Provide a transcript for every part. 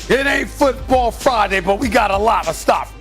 It ain't Football Friday, but we got a lot of stuff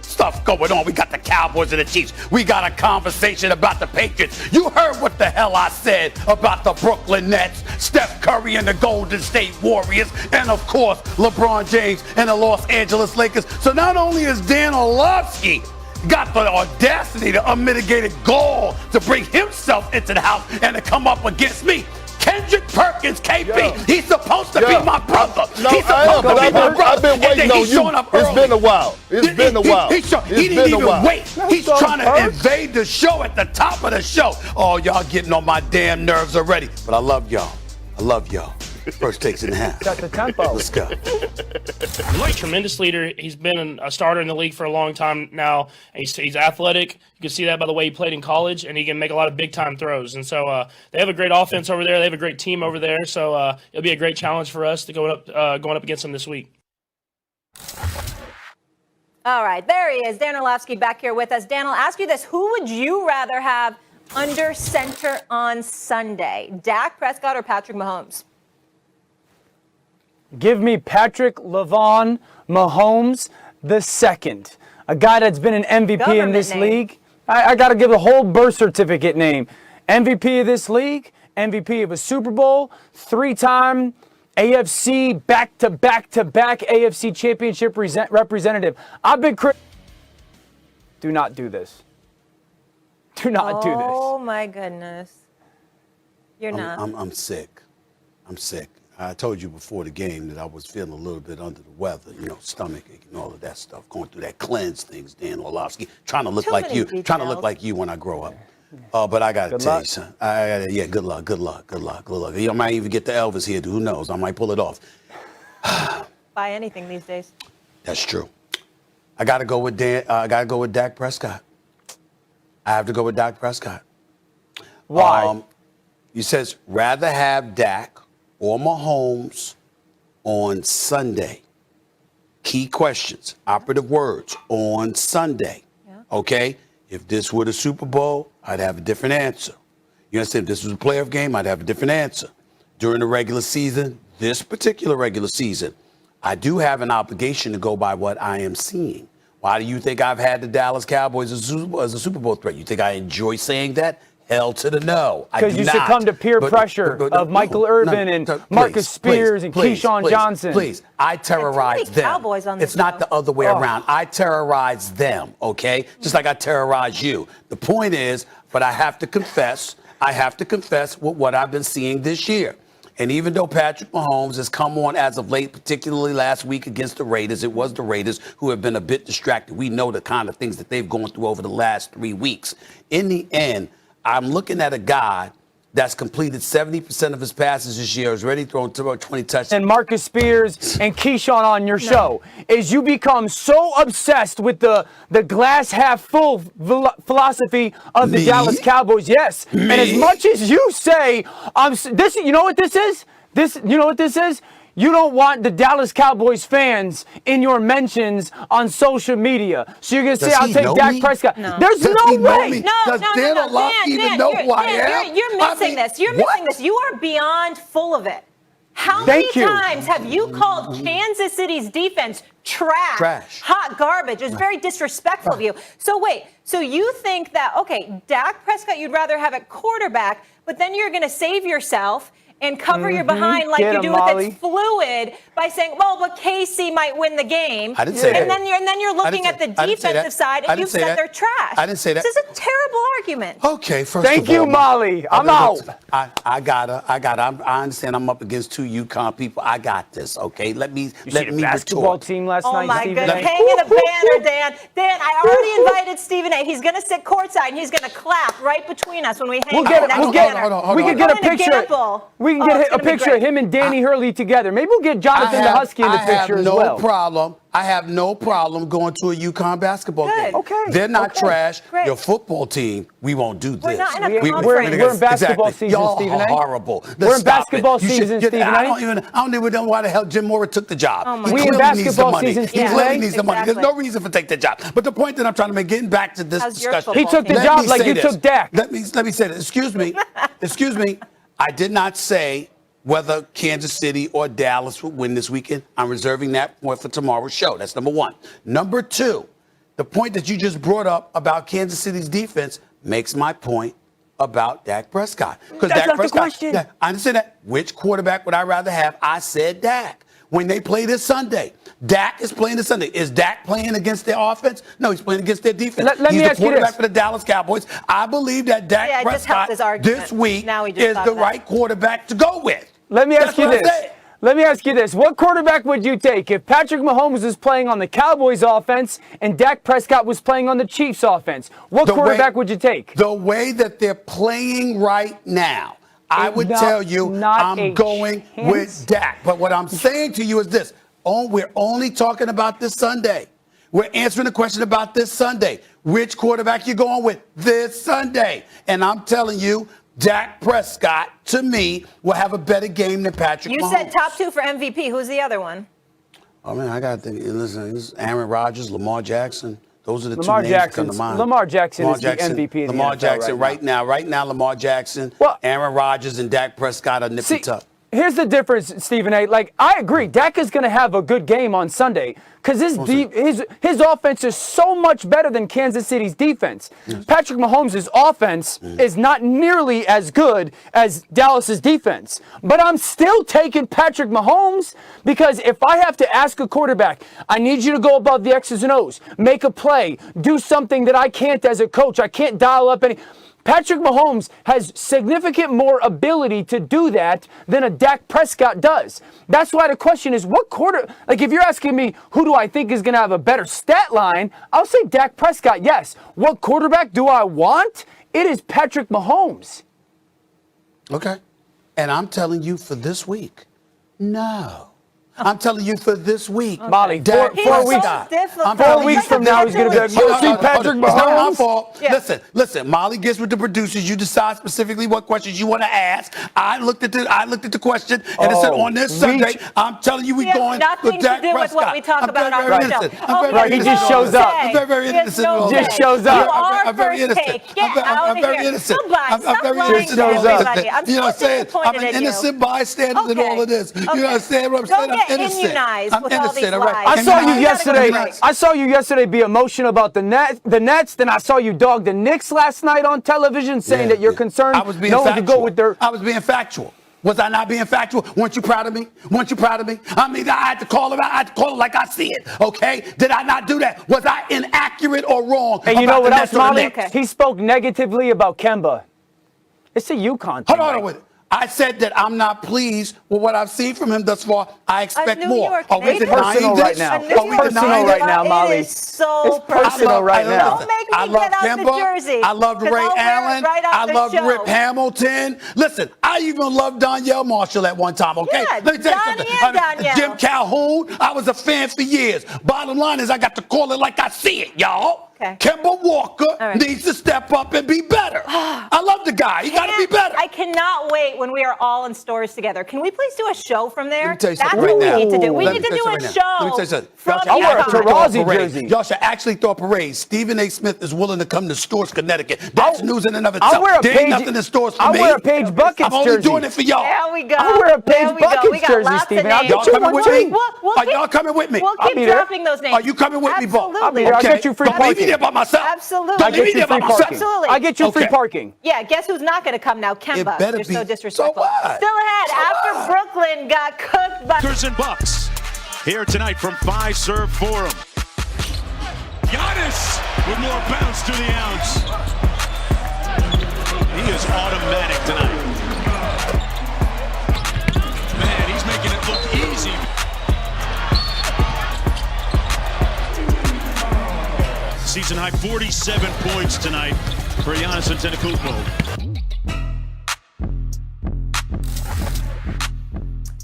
going on. We got the Cowboys and the Chiefs. We got a conversation about the Patriots. You heard what the hell I said about the Brooklyn Nets, Steph Curry and the Golden State Warriors, and of course, LeBron James and the Los Angeles Lakers. So not only is Dan Orlovsky got the audacity, the unmitigated gall to bring himself into the house and to come up against me, Kendrick Perkins, KP, he's supposed to be my brother. No, he's supposed to be my brother. I've been waiting on you. It's been a while. It's been a while. He didn't even wait. He's trying to invade the show at the top of the show. Oh, y'all getting on my damn nerves already. But I love y'all. I love y'all. First takes in the half. Got the tempo. Let's go. Tremendous leader. He's been a starter in the league for a long time now. He's athletic. You can see that by the way he played in college, and he can make a lot of big-time throws. And so they have a great offense over there. They have a great team over there. So it'll be a great challenge for us to going up against them this week. All right, there he is, Dan Orlovsky back here with us. Dan, I'll ask you this. Who would you rather have under center on Sunday, Dak Prescott or Patrick Mahomes? Give me Patrick LeVon Mahomes II, a guy that's been an MVP in this league. I got to give the whole birth certificate name. MVP of this league, MVP of a Super Bowl, 3-time AFC back-to-back AFC championship representative. I've been Do not do this. Do not do this. Oh, my goodness. You're not. I'm sick. I'm sick. I told you before the game that I was feeling a little bit under the weather, stomach ache and all of that stuff, going through that cleanse things, Dan Orlovsky, trying to look like you when I grow up. But I got to tell you, son. Good luck. I might even get the Elvis here. Who knows? I might pull it off. Buy anything these days. That's true. I got to go with Dak Prescott. I have to go with Dak Prescott. Why? You says rather have Dak or Mahomes on Sunday. Key questions, operative words, on Sunday. Yeah. Okay? If this were the Super Bowl, I'd have a different answer. You understand? If this was a playoff game, I'd have a different answer. During the regular season, this particular regular season, I do have an obligation to go by what I am seeing. Why do you think I've had the Dallas Cowboys as a Super Bowl threat? You think I enjoy saying that? Hell to the no. Because you succumb to peer pressure of Michael Irvin and Marcus Spears and Keyshawn Johnson. Please, I terrorize them. It's not the other way around. I terrorize them, okay? Just like I terrorize you. The point is, but I have to confess with what I've been seeing this year. And even though Patrick Mahomes has come on as of late, particularly last week against the Raiders, it was the Raiders who have been a bit distracted. We know the kind of things that they've gone through over the last 3 weeks. In the end, I'm looking at a guy that's completed 70% of his passes this year, has already thrown 20 touchdowns. And Marcus Spears and Keyshawn on your show is you become so obsessed with the glass half full philosophy of the Dallas Cowboys. Yes. And as much as you say, you know what this is? You know what this is? You don't want the Dallas Cowboys fans in your mentions on social media. So you're going to say, I'll take Dak Prescott. No. There's no way. Does Dan Orlovsky even know who I am? You're missing this. You're missing this. You are beyond full of it. How many times have you called Kansas City's defense trash, hot garbage? It's very disrespectful of you. So wait, so you think that, okay, Dak Prescott you'd rather have at quarterback, but then you're going to save yourself and cover your behind like you do with It's Fluid by saying, well, but KC might win the game. I didn't say that. And then you're looking at the defensive side and you said they're trash. I didn't say that. This is a terrible argument. Okay, first of all. Thank you, Molly. I'm out. I understand I'm up against 2 UConn people. I got this, okay? Let me the basketball team last night, Oh, my Stephen goodness. Hanging a banner, Dan. Dan, I already invited Stephen A. He's going to sit courtside and he's going to clap right between us when we hang next banner. We can get a picture. We can get a picture of him and Danny Hurley together. Maybe we'll get Jonathan the Husky in the picture as well. I have no problem going to a UConn basketball game. Okay. They're not trash. Great. Your football team, we won't do this. We're not in a We're in basketball season, Y'all Stephen A. horrible. We're in basketball season, Stephen A. I don't even know why the hell Jim Mora took the job. Oh, he clearly needs the money. He clearly needs the money. There's no reason for take the job. But the point that I'm trying to make, getting back to this discussion. He took the job like you took Dak. Let me say this. Excuse me. I did not say whether Kansas City or Dallas would win this weekend. I'm reserving that point for tomorrow's show. That's number one. Number two, the point that you just brought up about Kansas City's defense makes my point about Dak Prescott. Because That's Dak not the Prescott, question. yeah, I understand that. Which quarterback would I rather have? I said Dak. When they play this Sunday, Dak is playing this Sunday. Is Dak playing against their offense? No, he's playing against their defense. Let He's me the ask you quarterback this. for the Dallas Cowboys. I believe that Dak Yeah, I just helped Prescott his argument. this week Now he just is thought the that. right quarterback to go with. Let me ask That's you what I this. said. Let me ask you this. What quarterback would you take if Patrick Mahomes is playing on the Cowboys offense and Dak Prescott was playing on the Chiefs offense? What quarterback would you take? The way that they're playing right now, I would tell you I'm going with Dak. But what I'm saying to you is this. We're only talking about this Sunday. We're answering the question about this Sunday. Which quarterback you going with this Sunday? And I'm telling you, Dak Prescott, to me, will have a better game than Patrick Mahomes. You said top two for MVP. Who's the other one? Oh, man, I got to think. Listen, this is Aaron Rodgers, Lamar Jackson. Those are the Lamar two names that come to mind. Lamar Jackson is the MVP of the Lamar NFL Jackson right now. Right now, Lamar Jackson, Well, Aaron Rodgers, and Dak Prescott are nippy tuck. Here's the difference, Stephen A. Like, I agree, Dak is going to have a good game on Sunday because his offense is so much better than Kansas City's defense. Yes. Patrick Mahomes' offense is not nearly as good as Dallas's defense. But I'm still taking Patrick Mahomes because if I have to ask a quarterback, I need you to go above the X's and O's, make a play, do something that I can't as a coach. I can't dial up any. Patrick Mahomes has significant more ability to do that than a Dak Prescott does. That's why the question is, like if you're asking me who do I think is going to have a better stat line, I'll say Dak Prescott, yes. What quarterback do I want? It is Patrick Mahomes. Okay. And I'm telling you for this week, no. I'm telling you for this week. Molly, Dak 4 weeks. I'm 4 weeks from now, he's going to be like, you see Patrick Mahomes? It's not my fault. Yeah. Listen. Molly gets with the producers. You decide specifically what questions you want to ask. I looked at the question and it said on this Sunday. I'm telling you, we going with Dak Prescott. Nothing to do with what we talk about on the show. Right, he just shows up. I'm very innocent. Just shows up. I'm very innocent. I'm very innocent. I'm very innocent. You know what I'm saying? I'm an innocent bystander in all of this. You know what I'm saying? What I'm saying? I'm innocent. I'm innocent. All right. I saw you yesterday. I saw you yesterday be emotional about the Nets. Then I saw you dog the Knicks last night on television, saying that you're concerned. I was being no one factual. could go with their. I was being factual. Was I not being factual? Weren't you proud of me? Weren't you proud of me? I mean, I had to call it out. I had to call it like I see it. Okay? Did I not do that? Was I inaccurate or wrong? And you know what else, Molly? Okay. He spoke negatively about Kemba. It's a UConn thing. Hold on with it. I said that I'm not pleased with what I've seen from him thus far. I expect more. Are we denying this? Right now. Are we denying right now, Molly? It is so personal right now. Don't make me I love get out the Kemba. jersey. I loved Ray Allen. I loved Rip Hamilton. Listen, I even loved Donyell Marshall at one time, okay? Yeah, Let me tell you something. Donyell. Jim Calhoun, I was a fan for years. Bottom line is I got to call it like I see it, y'all. Okay. Kemba Walker needs to step up and be better. I love the guy. He got to be better. I cannot wait when we are all in stores together. Can we please do a show from there? Let me tell you That's something what right now. we need to do. We Let need me to tell do you a something right now. Let me tell you show something. from I'll wear a UConn. Taurasi jersey. Y'all should actually throw a parade. Stephen A. Smith is willing to come to Stores, Connecticut. That's news in and of itself. I'll wear a There ain't nothing in stores for me. I'll wear a Paige Buckets I'm only jersey. doing it for y'all. There we go. I'll wear a There Paige we go. We Buckets got jersey, lots of Stephen. I'll names. get you coming one with too. me? Are y'all coming with me? We'll I'll keep be there. dropping those names. Are you coming with me, Bo? Absolutely. I'll get you free Don't leave me parking. there by myself. Absolutely. Don't leave me there by myself. Absolutely. I get you free Okay. parking. Yeah, guess who's not going to come now? Kemba. better You're be. so disrespectful. So what? Still ahead So after what? Brooklyn got cooked by... Lakers and Bucks here tonight from Fiserv Forum. Giannis with more bounce to the ounce. He is automatic tonight. Man, he's making it look easy. Season high 47 points tonight for Giannis Antetokounmpo.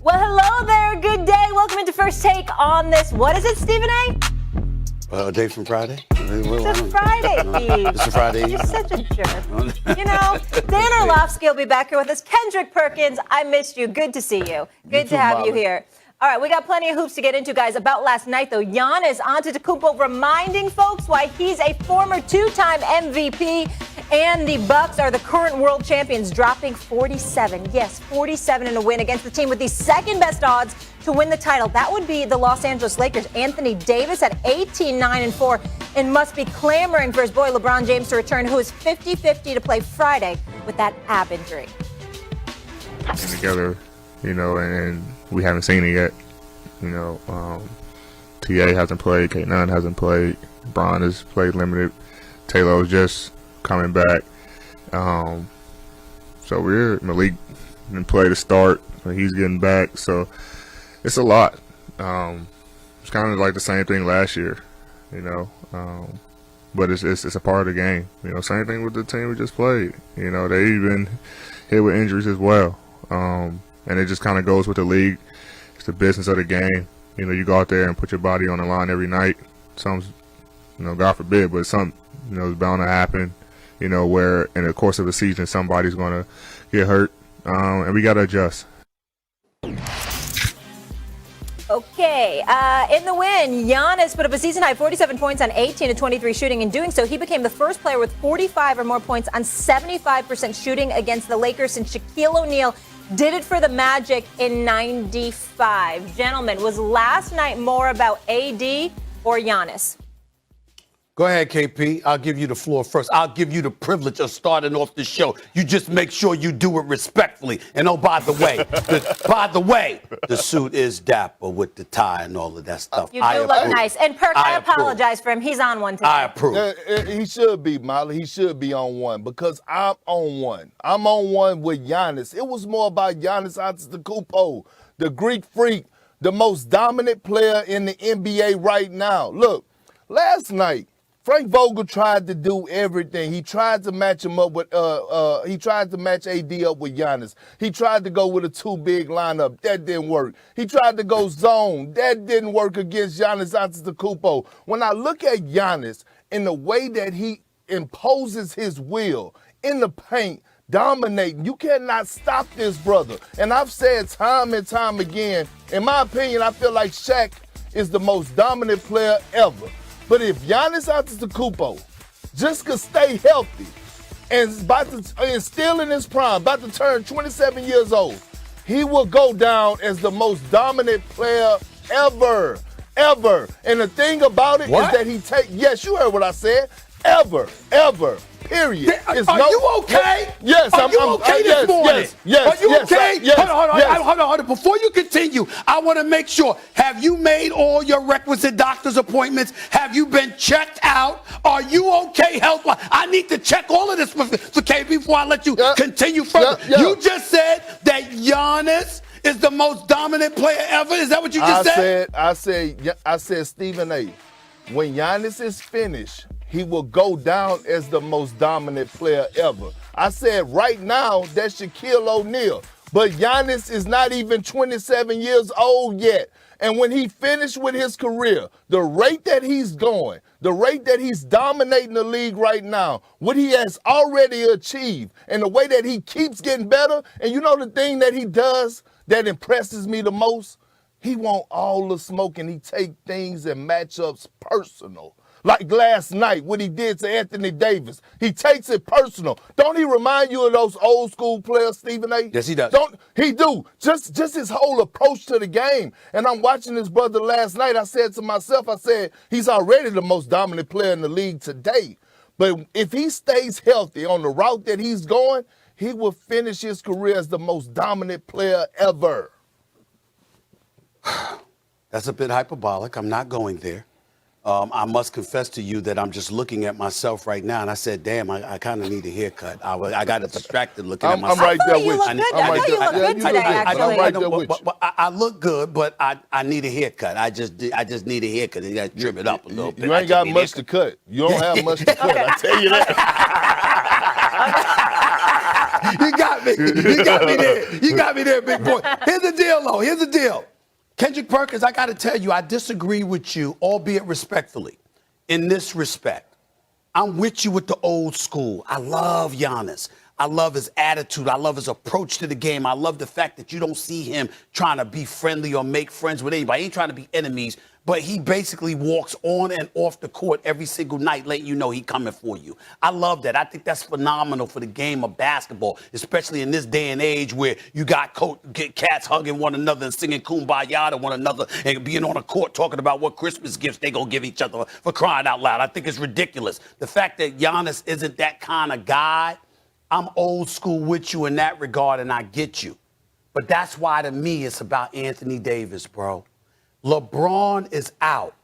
Well, hello there. Good day. Welcome into First Take on this. What is it, Stephen A? Day from Friday? It's a Friday Eve. It's a Friday Eve. You're such a jerk. You know, Dan Orlovsky will be back here with us. Kendrick Perkins, I missed you. Good to see you. Good to have you here. All right, we got plenty of hoops to get into, guys. About last night, though, Giannis Antetokounmpo reminding folks why he's a former two-time MVP And the Bucks are the current world champions, dropping 47. Yes, 47 in a win against the team with the second best odds to win the title. That would be the Los Angeles Lakers. Anthony Davis at 18-9-4 and must be clamoring for his boy LeBron James to return, who is 50-50 to play Friday with that ab injury. And together, and we haven't seen it yet. TA hasn't played, K9 hasn't played, Bron has played limited, Taylor's just coming back. So Malik didn't play to start, he's getting back, so it's a lot. It's kind of like the same thing last year, but it's a part of the game. Same thing with the team we just played. They even hit with injuries as well. And it just kind of goes with the league. It's the business of the game. You go out there and put your body on the line every night. Some, God forbid, but some, is bound to happen. Where in the course of the season somebody's going to get hurt, and we got to adjust. Okay, in the win, Giannis put up a season-high 47 points on 18-23 shooting. In doing so, he became the first player with 45 or more points on 75% shooting against the Lakers since Shaquille O'Neal did it for the Magic in 95. Gentlemen, was last night more about AD or Giannis? Go ahead, KP. I'll give you the floor first. I'll give you the privilege of starting off the show. You just make sure you do it respectfully. And oh, by the way, the suit is dapper with the tie and all of that stuff. You do look nice. And Perk, I apologize for him. He's on one today. I approve. He should be, Molly. He should be on one because I'm on one. I'm on one with Giannis. It was more about Giannis Antetokounmpo, the Greek freak, the most dominant player in the NBA right now. Look, last night, Frank Vogel tried to do everything. He tried to match him up with he tried to match AD up with Giannis. He tried to go with a two-big lineup. That didn't work. He tried to go zone. That didn't work against Giannis Antetokounmpo. When I look at Giannis and the way that he imposes his will in the paint, dominating, you cannot stop this brother. And I've said time and time again, in my opinion, I feel like Shaq is the most dominant player ever. But if Giannis Antetokounmpo just could stay healthy and still in his prime, about to turn 27 years old, he will go down as the most dominant player ever. And the thing about it is that yes, you heard what I said, ever, period. Are you okay? Yes, Are you okay this morning? Yes. Are you okay? Yes, hold on. Before you continue, I want to make sure, have you made all your requisite doctor's appointments? Have you been checked out? Are you okay health-wise? I need to check all of this for KB before I let you continue further. You just said that Giannis is the most dominant player ever. Is that what you just said? I said, Stephen A., when Giannis is finished, he will go down as the most dominant player ever. I said right now, that's Shaquille O'Neal. But Giannis is not even 27 years old yet. And when he finished with his career, the rate that he's going, the rate that he's dominating the league right now, what he has already achieved, and the way that he keeps getting better, and you know the thing that he does that impresses me the most? He want all the smoke and he take things and matchups personal. Like last night, what he did to Anthony Davis. He takes it personal. Don't he remind you of those old school players, Stephen A? Yes, he does. Don't he do? Just his whole approach to the game. And I'm watching this brother last night. I said to myself, he's already the most dominant player in the league today. But if he stays healthy on the route that he's going, he will finish his career as the most dominant player ever. That's a bit hyperbolic. I'm not going there. I must confess to you that I'm just looking at myself right now, and I said, damn, I kind of need a haircut. I got distracted looking at myself. I'm right there with you. I thought you look good today, actually. I'm right there with you. I look good, but I need a haircut. I just need a haircut. You got to trim it up a little bit. You ain't got much to cut. You don't have much to cut. I tell you that. You got me. You got me there. You got me there, big boy. Here's the deal, though. Here's the deal. Kendrick Perkins, I got to tell you, I disagree with you, albeit respectfully, in this respect. I'm with you with the old school. I love Giannis. I love his attitude. I love his approach to the game. I love the fact that you don't see him trying to be friendly or make friends with anybody. He ain't trying to be enemies, but he basically walks on and off the court every single night, letting you know he coming for you. I love that. I think that's phenomenal for the game of basketball, especially in this day and age where you got cats hugging one another and singing Kumbaya to one another and being on a court talking about what Christmas gifts they gonna give each other, for crying out loud. I think it's ridiculous. The fact that Giannis isn't that kind of guy, I'm old school with you in that regard, and I get you. But that's why, to me, it's about Anthony Davis, bro. LeBron is out.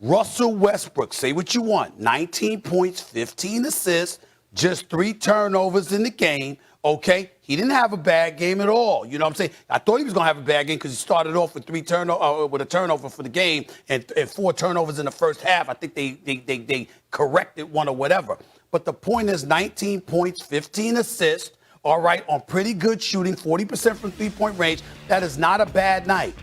Russell Westbrook, say what you want, 19 points, 15 assists, just 3 turnovers in the game, okay? He didn't have a bad game at all. You know what I'm saying? I thought he was going to have a bad game because he started off with with a turnover for the game and 4 turnovers in the first half. I think they corrected one or whatever. But the point is 19 points, 15 assists, all right, on pretty good shooting, 40% from three-point range. That is not a bad night.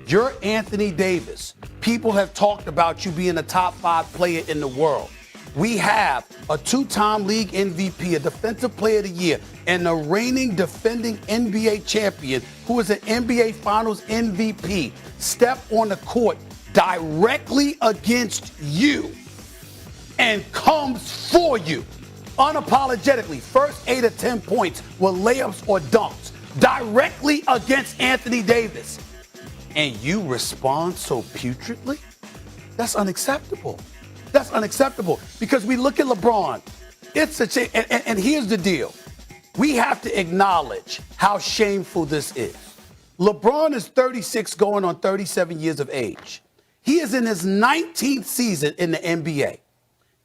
You're Anthony Davis. People have talked about you being a top 5 player in the world. We have a 2-time league MVP, a defensive player of the year, and the reigning defending NBA champion, who is an NBA Finals MVP, step on the court directly against you and comes for you unapologetically. First 8 or 10 points were layups or dunks directly against Anthony Davis. And you respond so putridly? That's unacceptable. That's unacceptable because we look at LeBron. And here's the deal. We have to acknowledge how shameful this is. LeBron is 36 going on 37 years of age. He is in his 19th season in the NBA.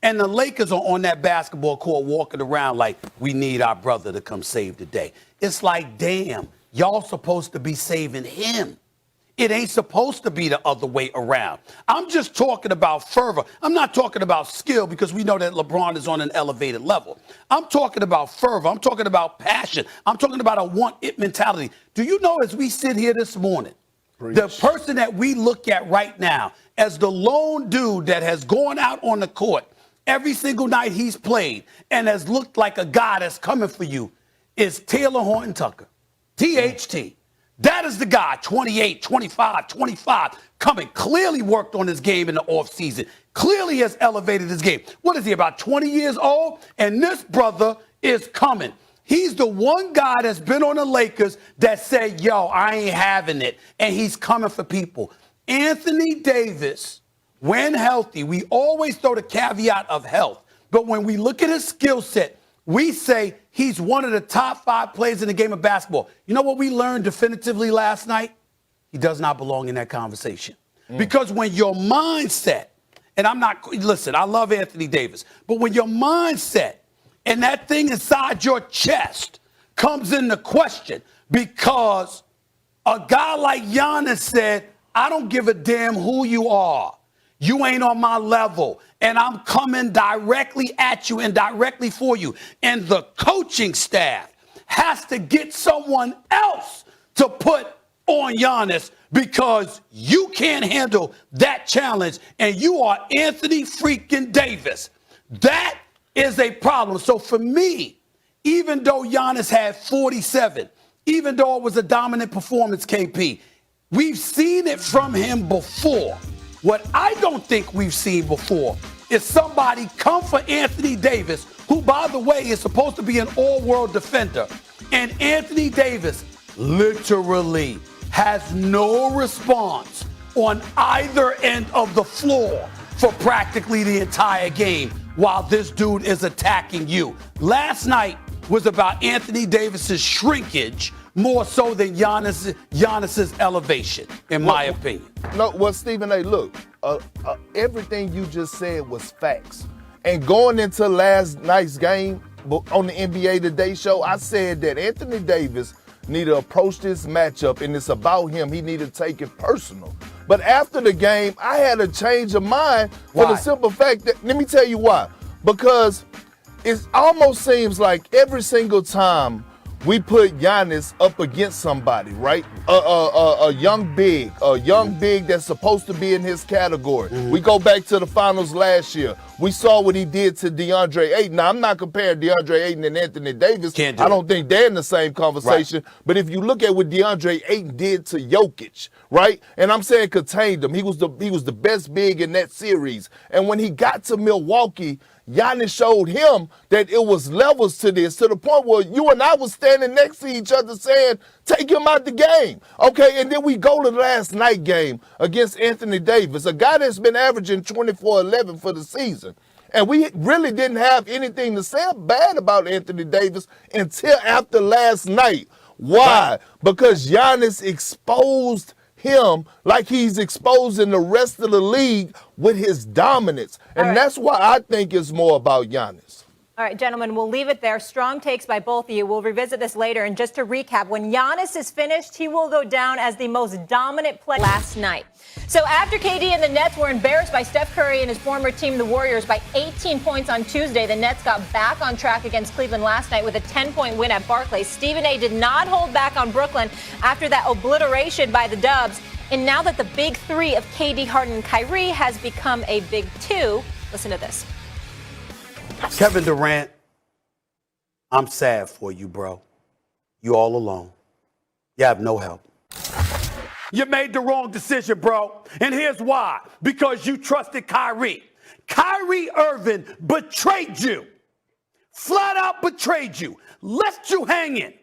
And the Lakers are on that basketball court walking around like, we need our brother to come save the day. It's like, damn, y'all supposed to be saving him. It ain't supposed to be the other way around. I'm just talking about fervor. I'm not talking about skill because we know that LeBron is on an elevated level. I'm talking about fervor. I'm talking about passion. I'm talking about a want-it mentality. Do you know, as we sit here this morning, the person that we look at right now as the lone dude that has gone out on the court every single night he's played and has looked like a guy that's coming for you is Taylor Horton Tucker, THT. That is the guy, 28, 25, 25, coming, clearly worked on his game in the offseason, clearly has elevated his game. What is he, about 20 years old? And this brother is coming. He's the one guy that's been on the Lakers that said, yo, I ain't having it, and he's coming for people. Anthony Davis, when healthy, we always throw the caveat of health, but when we look at his skill set, we say he's one of the top 5 players in the game of basketball. You know what we learned definitively last night? He does not belong in that conversation. Because when your mindset, and listen, I love Anthony Davis, but when your mindset and that thing inside your chest comes into question because a guy like Giannis said, I don't give a damn who you are. You ain't on my level, and I'm coming directly at you and directly for you. And the coaching staff has to get someone else to put on Giannis because you can't handle that challenge, and you are Anthony freaking Davis. That is a problem. So for me, even though Giannis had 47, even though it was a dominant performance, KP, we've seen it from him before. What I don't think we've seen before is somebody come for Anthony Davis, who, by the way, is supposed to be an all-world defender. And Anthony Davis literally has no response on either end of the floor for practically the entire game while this dude is attacking you. Last night was about Anthony Davis's shrinkage more so than Giannis's elevation, in my opinion. No, well, Stephen A., look, everything you just said was facts. And going into last night's game on the NBA Today show, I said that Anthony Davis need to approach this matchup, and it's about him. He need to take it personal. But after the game, I had a change of mind for the simple fact that, let me tell you why. Because it almost seems like every single time we put Giannis up against somebody, right? A young big that's supposed to be in his category. We go back to the finals last year. We saw what he did to DeAndre Ayton. Now, I'm not comparing DeAndre Ayton and Anthony Davis. I don't think they're in the same conversation. Right. But if you look at what DeAndre Ayton did to Jokic, right? And I'm saying contained him. He was the best big in that series. And when he got to Milwaukee, Giannis showed him that it was levels to this, to the point where you and I was standing next to each other saying, take him out the game. Okay, and then we go to the last night game against Anthony Davis, a guy that's been averaging 24-11 for the season. And we really didn't have anything to say bad about Anthony Davis until after last night. Why? Because Giannis exposed him like he's exposing the rest of the league with his dominance. And that's why I think it's more about Giannis. All right, gentlemen, we'll leave it there. Strong takes by both of you. We'll revisit this later. And just to recap, when Giannis is finished, he will go down as the most dominant player last night. So after KD and the Nets were embarrassed by Steph Curry and his former team, the Warriors, by 18 points on Tuesday, the Nets got back on track against Cleveland last night with a 10-point win at Barclays. Stephen A. did not hold back on Brooklyn after that obliteration by the Dubs. And now that the big three of KD, Harden, and Kyrie has become a big two, listen to this. Kevin Durant, I'm sad for you, bro. You all alone. You have no help. You made the wrong decision, bro. And here's why. Because you trusted Kyrie. Kyrie Irving betrayed you. Flat out betrayed you. Left you hanging.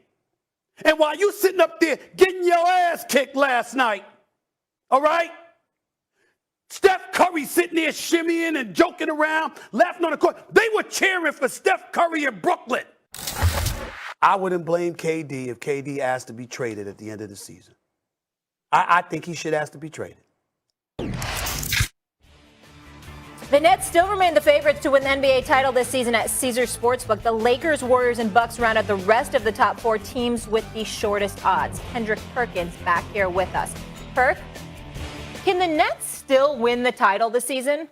And while you sitting up there getting your ass kicked last night, all right? Steph Curry sitting there shimmying and joking around, laughing on the court. They were cheering for Steph Curry in Brooklyn. I wouldn't blame KD if KD asked to be traded at the end of the season. I think he should ask to be traded. The Nets still remain the favorites to win the NBA title this season at Caesars Sportsbook. The Lakers, Warriors, and Bucks round out the rest of the top four teams with the shortest odds. Kendrick Perkins back here with us. Perk, can the Nets still win the title this season?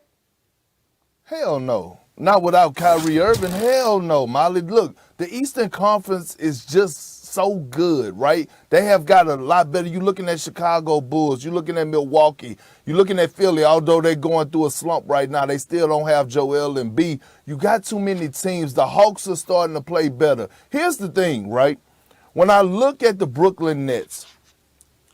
Hell no. Not without Kyrie Irving. Hell no, Molly. Look, the Eastern Conference is just so good, right? They have got a lot better. You're looking at Chicago Bulls. You're looking at Milwaukee. You're looking at Philly. Although they're going through a slump right now, they still don't have Joel Embiid. You got too many teams. The Hawks are starting to play better. Here's the thing, right? When I look at the Brooklyn Nets,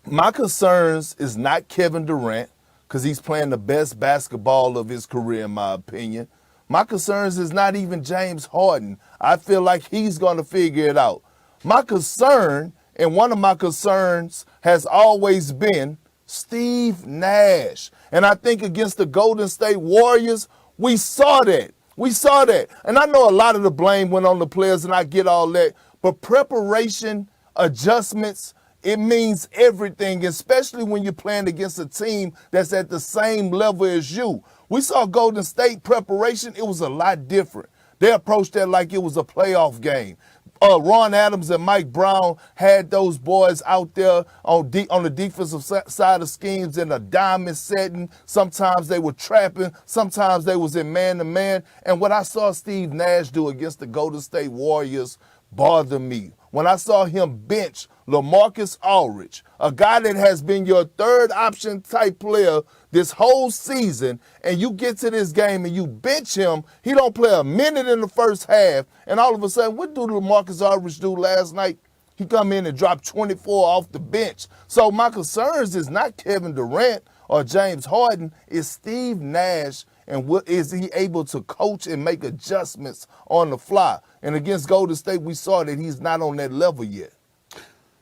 my concerns is not Kevin Durant, because he's playing the best basketball of his career, in my opinion. My concerns is not even James Harden. I feel like he's going to figure it out. My concern, and one of my concerns has always been Steve Nash. And I think against the Golden State Warriors, we saw that. We saw that. And I know a lot of the blame went on the players, and I get all that. But preparation, adjustments, it means everything, especially when you're playing against a team that's at the same level as you. We saw Golden State preparation. It was a lot different. They approached that like it was a playoff game. Ron Adams and Mike Brown had those boys out there on the defensive side of schemes in a diamond setting. Sometimes they were trapping. Sometimes they was in man-to-man. And what I saw Steve Nash do against the Golden State Warriors bothered me. When I saw him bench LaMarcus Aldridge, a guy that has been your third option type player this whole season, and you get to this game and you bench him, he don't play a minute in the first half, and all of a sudden, what did LaMarcus Aldridge do last night? He come in and dropped 24 off the bench. So my concerns is not Kevin Durant or James Harden, it's Steve Nash, and what is he able to coach and make adjustments on the fly? And against Golden State, we saw that he's not on that level yet.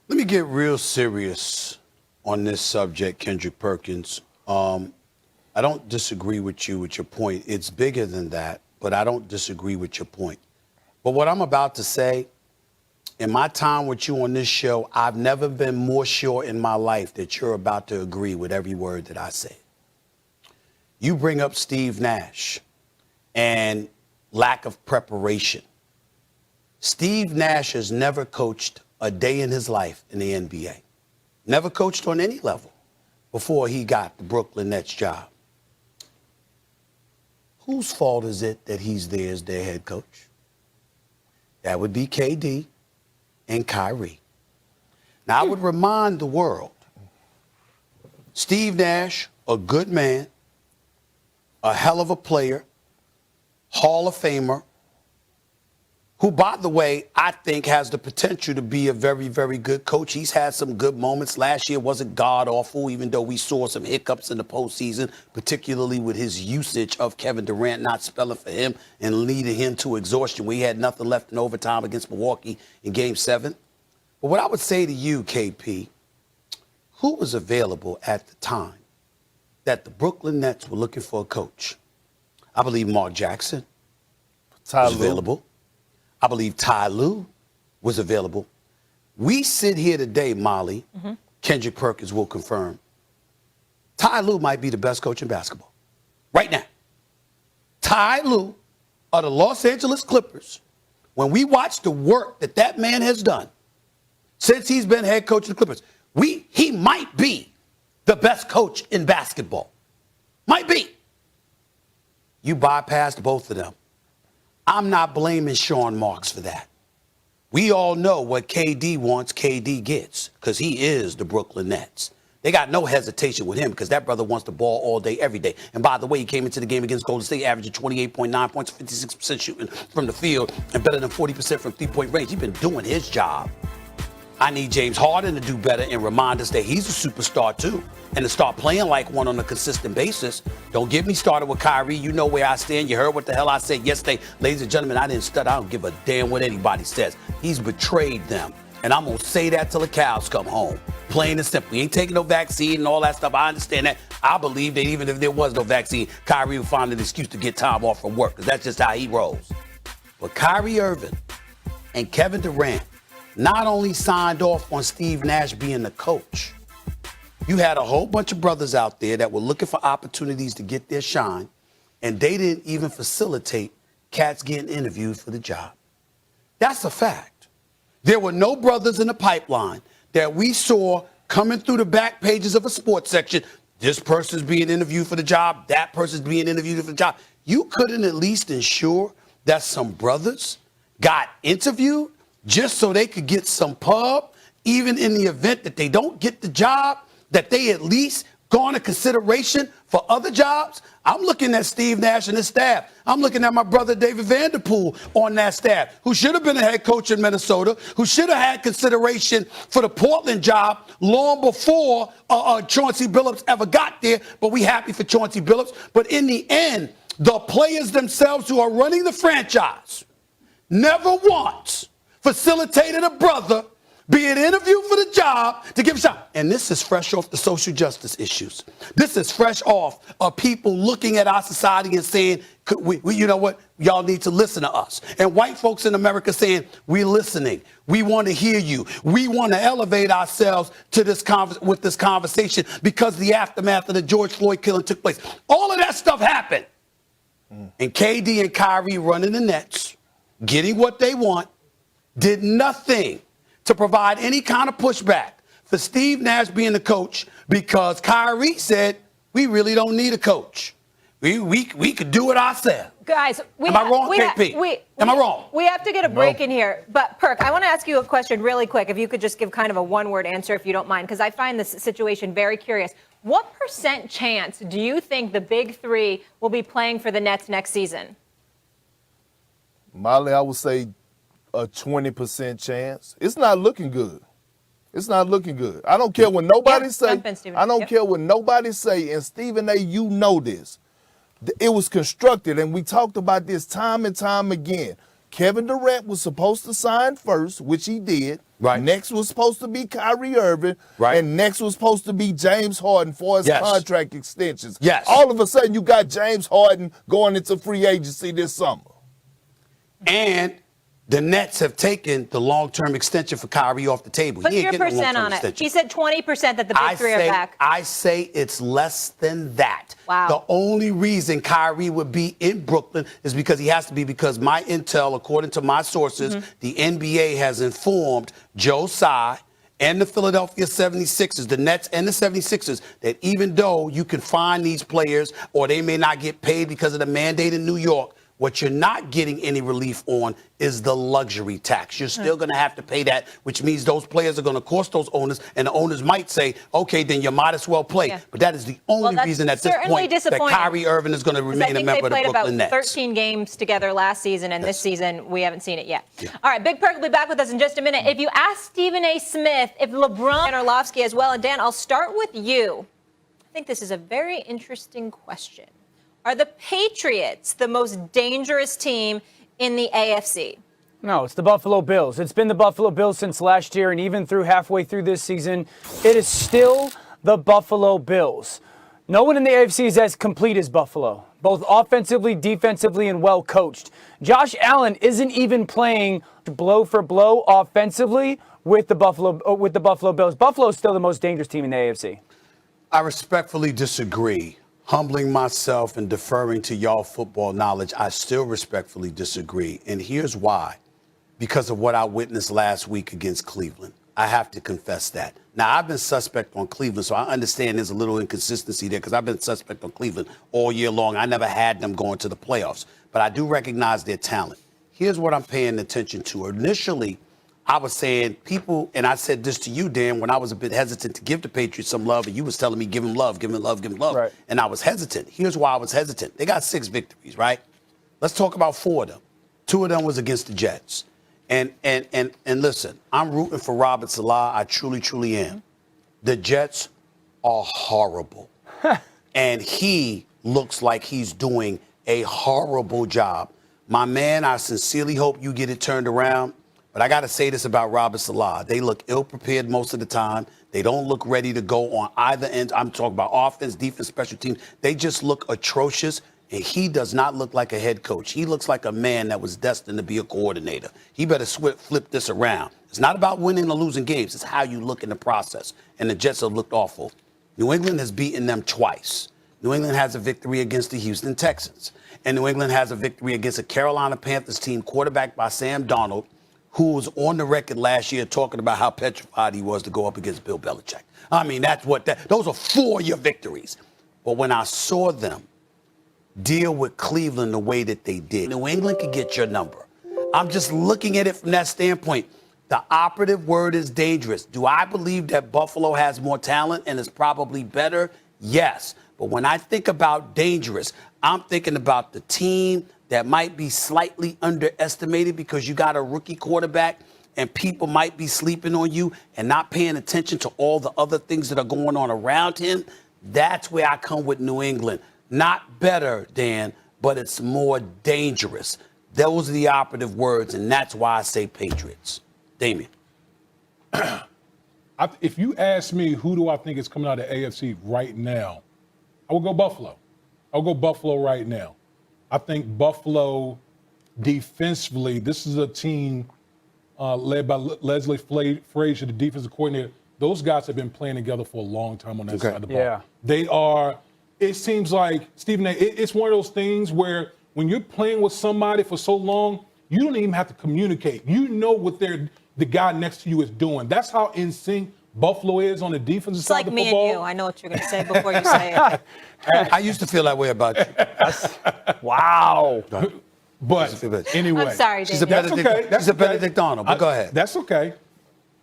Let me get real serious on this subject, Kendrick Perkins. I don't disagree with you with your point. It's bigger than that, but I don't disagree with your point. But what I'm about to say, in my time with you on this show, I've never been more sure in my life that you're about to agree with every word that I say. You bring up Steve Nash and lack of preparation. Steve Nash has never coached a day in his life in the NBA. Never coached on any level before he got the Brooklyn Nets job. Whose fault is it that he's there as their head coach? That would be KD and Kyrie. Now, I would remind the world, Steve Nash, a good man, a hell of a player, Hall of Famer, who, by the way, I think has the potential to be a very, very good coach. He's had some good moments. Last year wasn't god-awful, even though we saw some hiccups in the postseason, particularly with his usage of Kevin Durant not spelling for him and leading him to exhaustion. We had nothing left in overtime against Milwaukee in Game 7. But what I would say to you, KP, who was available at the time that the Brooklyn Nets were looking for a coach? I believe Mark Jackson was available. I believe Ty Lue was available. We sit here today, Molly, Kendrick Perkins will confirm, Ty Lue might be the best coach in basketball right now. Ty Lue of the Los Angeles Clippers, when we watch the work that that man has done since he's been head coach of the Clippers, he might be the best coach in basketball. Might be. You bypassed both of them. I'm not blaming Sean Marks for that. We all know what KD wants, KD gets, because he is the Brooklyn Nets. They got no hesitation with him because that brother wants the ball all day, every day. And by the way, he came into the game against Golden State averaging 28.9 points, 56% shooting from the field, and better than 40% from three-point range. He's been doing his job. I need James Harden to do better and remind us that he's a superstar too, and to start playing like one on a consistent basis. Don't get me started with Kyrie. You know where I stand. You heard what the hell I said yesterday. Ladies and gentlemen, I didn't stutter. I don't give a damn what anybody says. He's betrayed them. And I'm going to say that till the cows come home. Plain and simple. He ain't taking no vaccine and all that stuff. I understand that. I believe that even if there was no vaccine, Kyrie would find an excuse to get time off from work because that's just how he rolls. But Kyrie Irving and Kevin Durant not only signed off on Steve Nash being the coach, you had a whole bunch of brothers out there that were looking for opportunities to get their shine, and they didn't even facilitate cats getting interviewed for the job. That's a fact. There were no brothers in the pipeline that we saw coming through the back pages of a sports section. This person's being interviewed for the job. That person's being interviewed for the job. You couldn't at least ensure that some brothers got interviewed just so they could get some pub, even in the event that they don't get the job, that they at least garner consideration for other jobs. I'm looking at Steve Nash and his staff. I'm looking at my brother David Vanderpool on that staff, who should have been a head coach in Minnesota, who should have had consideration for the Portland job long before Chauncey Billups ever got there. But we happy for Chauncey Billups. But in the end, the players themselves who are running the franchise never once facilitated a brother being interviewed for the job to give a shot. And this is fresh off the social justice issues. This is fresh off of people looking at our society and saying, you know what, y'all need to listen to us. And white folks in America saying, we're listening. We want to hear you. We want to elevate ourselves to this with this conversation because the aftermath of the George Floyd killing took place. All of that stuff happened. And KD and Kyrie running the Nets, getting what they want, did nothing to provide any kind of pushback for Steve Nash being the coach because Kyrie said, we really don't need a coach. We could do it ourselves. Guys, am I wrong, KP? Am I wrong? We have to get a break in here. But, Perk, I want to ask you a question really quick. If you could just give kind of a one-word answer, if you don't mind, because I find this situation very curious. What % chance do you think the big three will be playing for the Nets next season? Molly, I would say a 20% chance. It's not looking good. It's not looking good. I don't care what nobody say. I don't care what nobody say. And Stephen A., you know this. It was constructed, and we talked about this time and time again. Kevin Durant was supposed to sign first, which he did. Right. Next was supposed to be Kyrie Irving. Right. And next was supposed to be James Harden for his contract extensions. Yes. All of a sudden, you got James Harden going into free agency this summer. And the Nets have taken the long-term extension for Kyrie off the table. Put your percent on it. He said 20% that the big three are back. I say it's less than that. Wow. The only reason Kyrie would be in Brooklyn is because he has to be, because my intel, according to my sources, the NBA has informed Joe Tsai and the Philadelphia 76ers, the Nets and the 76ers, that even though you can find these players or they may not get paid because of the mandate in New York, What you're not getting any relief on is the luxury tax. You're still going to have to pay that, which means those players are going to cost those owners, and the owners might say, okay, then you might as well play. But that is the only reason at this point that Kyrie Irving is going to remain a member of the Brooklyn Nets. They played about 13 games together last season, and this season we haven't seen it yet. All right, Big Perk will be back with us in just a minute. If you ask Stephen A. Smith if LeBron and Orlovsky as well, and Dan, I'll start with you. I think this is a very interesting question. Are the Patriots the most dangerous team in the AFC? No, it's the Buffalo Bills. It's been the Buffalo Bills since last year, and even through halfway through this season, it is still the Buffalo Bills. No one in the AFC is as complete as Buffalo, both offensively, defensively, and well coached. Josh Allen isn't even playing blow for blow offensively with the Buffalo Bills. Buffalo's still the most dangerous team in the AFC. I respectfully disagree. Humbling myself and deferring to y'all football knowledge, I still respectfully disagree. And here's why. Because of what I witnessed last week against Cleveland. I have to confess that. Now, I've been suspect on Cleveland, so I understand there's a little inconsistency there because I've been suspect on Cleveland all year long. I never had them going to the playoffs, but I do recognize their talent. Here's what I'm paying attention to. Initially, I was saying people, and I said this to you, Dan, when I was a bit hesitant to give the Patriots some love, and you was telling me, give them love, give them love, give them love. Right. And I was hesitant. Here's why I was hesitant. They got 6 victories, right? Let's talk about 4 of them. 2 of them was against the Jets. And listen, I'm rooting for Robert Salah. I truly, truly am. The Jets are horrible. And he looks like he's doing a horrible job. My man, I sincerely hope you get it turned around. But I got to say this about Robert Salah. They look ill-prepared most of the time. They don't look ready to go on either end. I'm talking about offense, defense, special teams. They just look atrocious, and he does not look like a head coach. He looks like a man that was destined to be a coordinator. He better flip this around. It's not about winning or losing games. It's how you look in the process, and the Jets have looked awful. New England has beaten them twice. New England has a victory against the Houston Texans, and New England has a victory against a Carolina Panthers team quarterbacked by Sam Darnold, who was on the record last year talking about how petrified he was to go up against Bill Belichick. I mean, those are 4 year victories. But when I saw them deal with Cleveland the way that they did, New England could get your number. I'm just looking at it from that standpoint. The operative word is dangerous. Do I believe that Buffalo has more talent and is probably better? Yes. But when I think about dangerous, I'm thinking about the team that might be slightly underestimated because you got a rookie quarterback and people might be sleeping on you and not paying attention to all the other things that are going on around him. That's where I come with New England. Not better, Dan, but it's more dangerous. Those are the operative words, and that's why I say Patriots. Damien. If you ask me who do I think is coming out of the AFC right now, I will go Buffalo. I'll go Buffalo right now. I think Buffalo defensively, this is a team led by Leslie Frazier, the defensive coordinator. Those guys have been playing together for a long time on that side of the ball. Yeah. They are, it seems like, Stephen A., it's one of those things where when you're playing with somebody for so long, you don't even have to communicate. You know what the guy next to you is doing. That's how in sync Buffalo is on the defensive side of the football. It's like me and you. I know what you're going to say before you say it. I used to feel that way about you. Wow. But anyway. I'm sorry, She's a Daniel. Benedict, she's a Benedict Arnold, but go ahead. That's okay.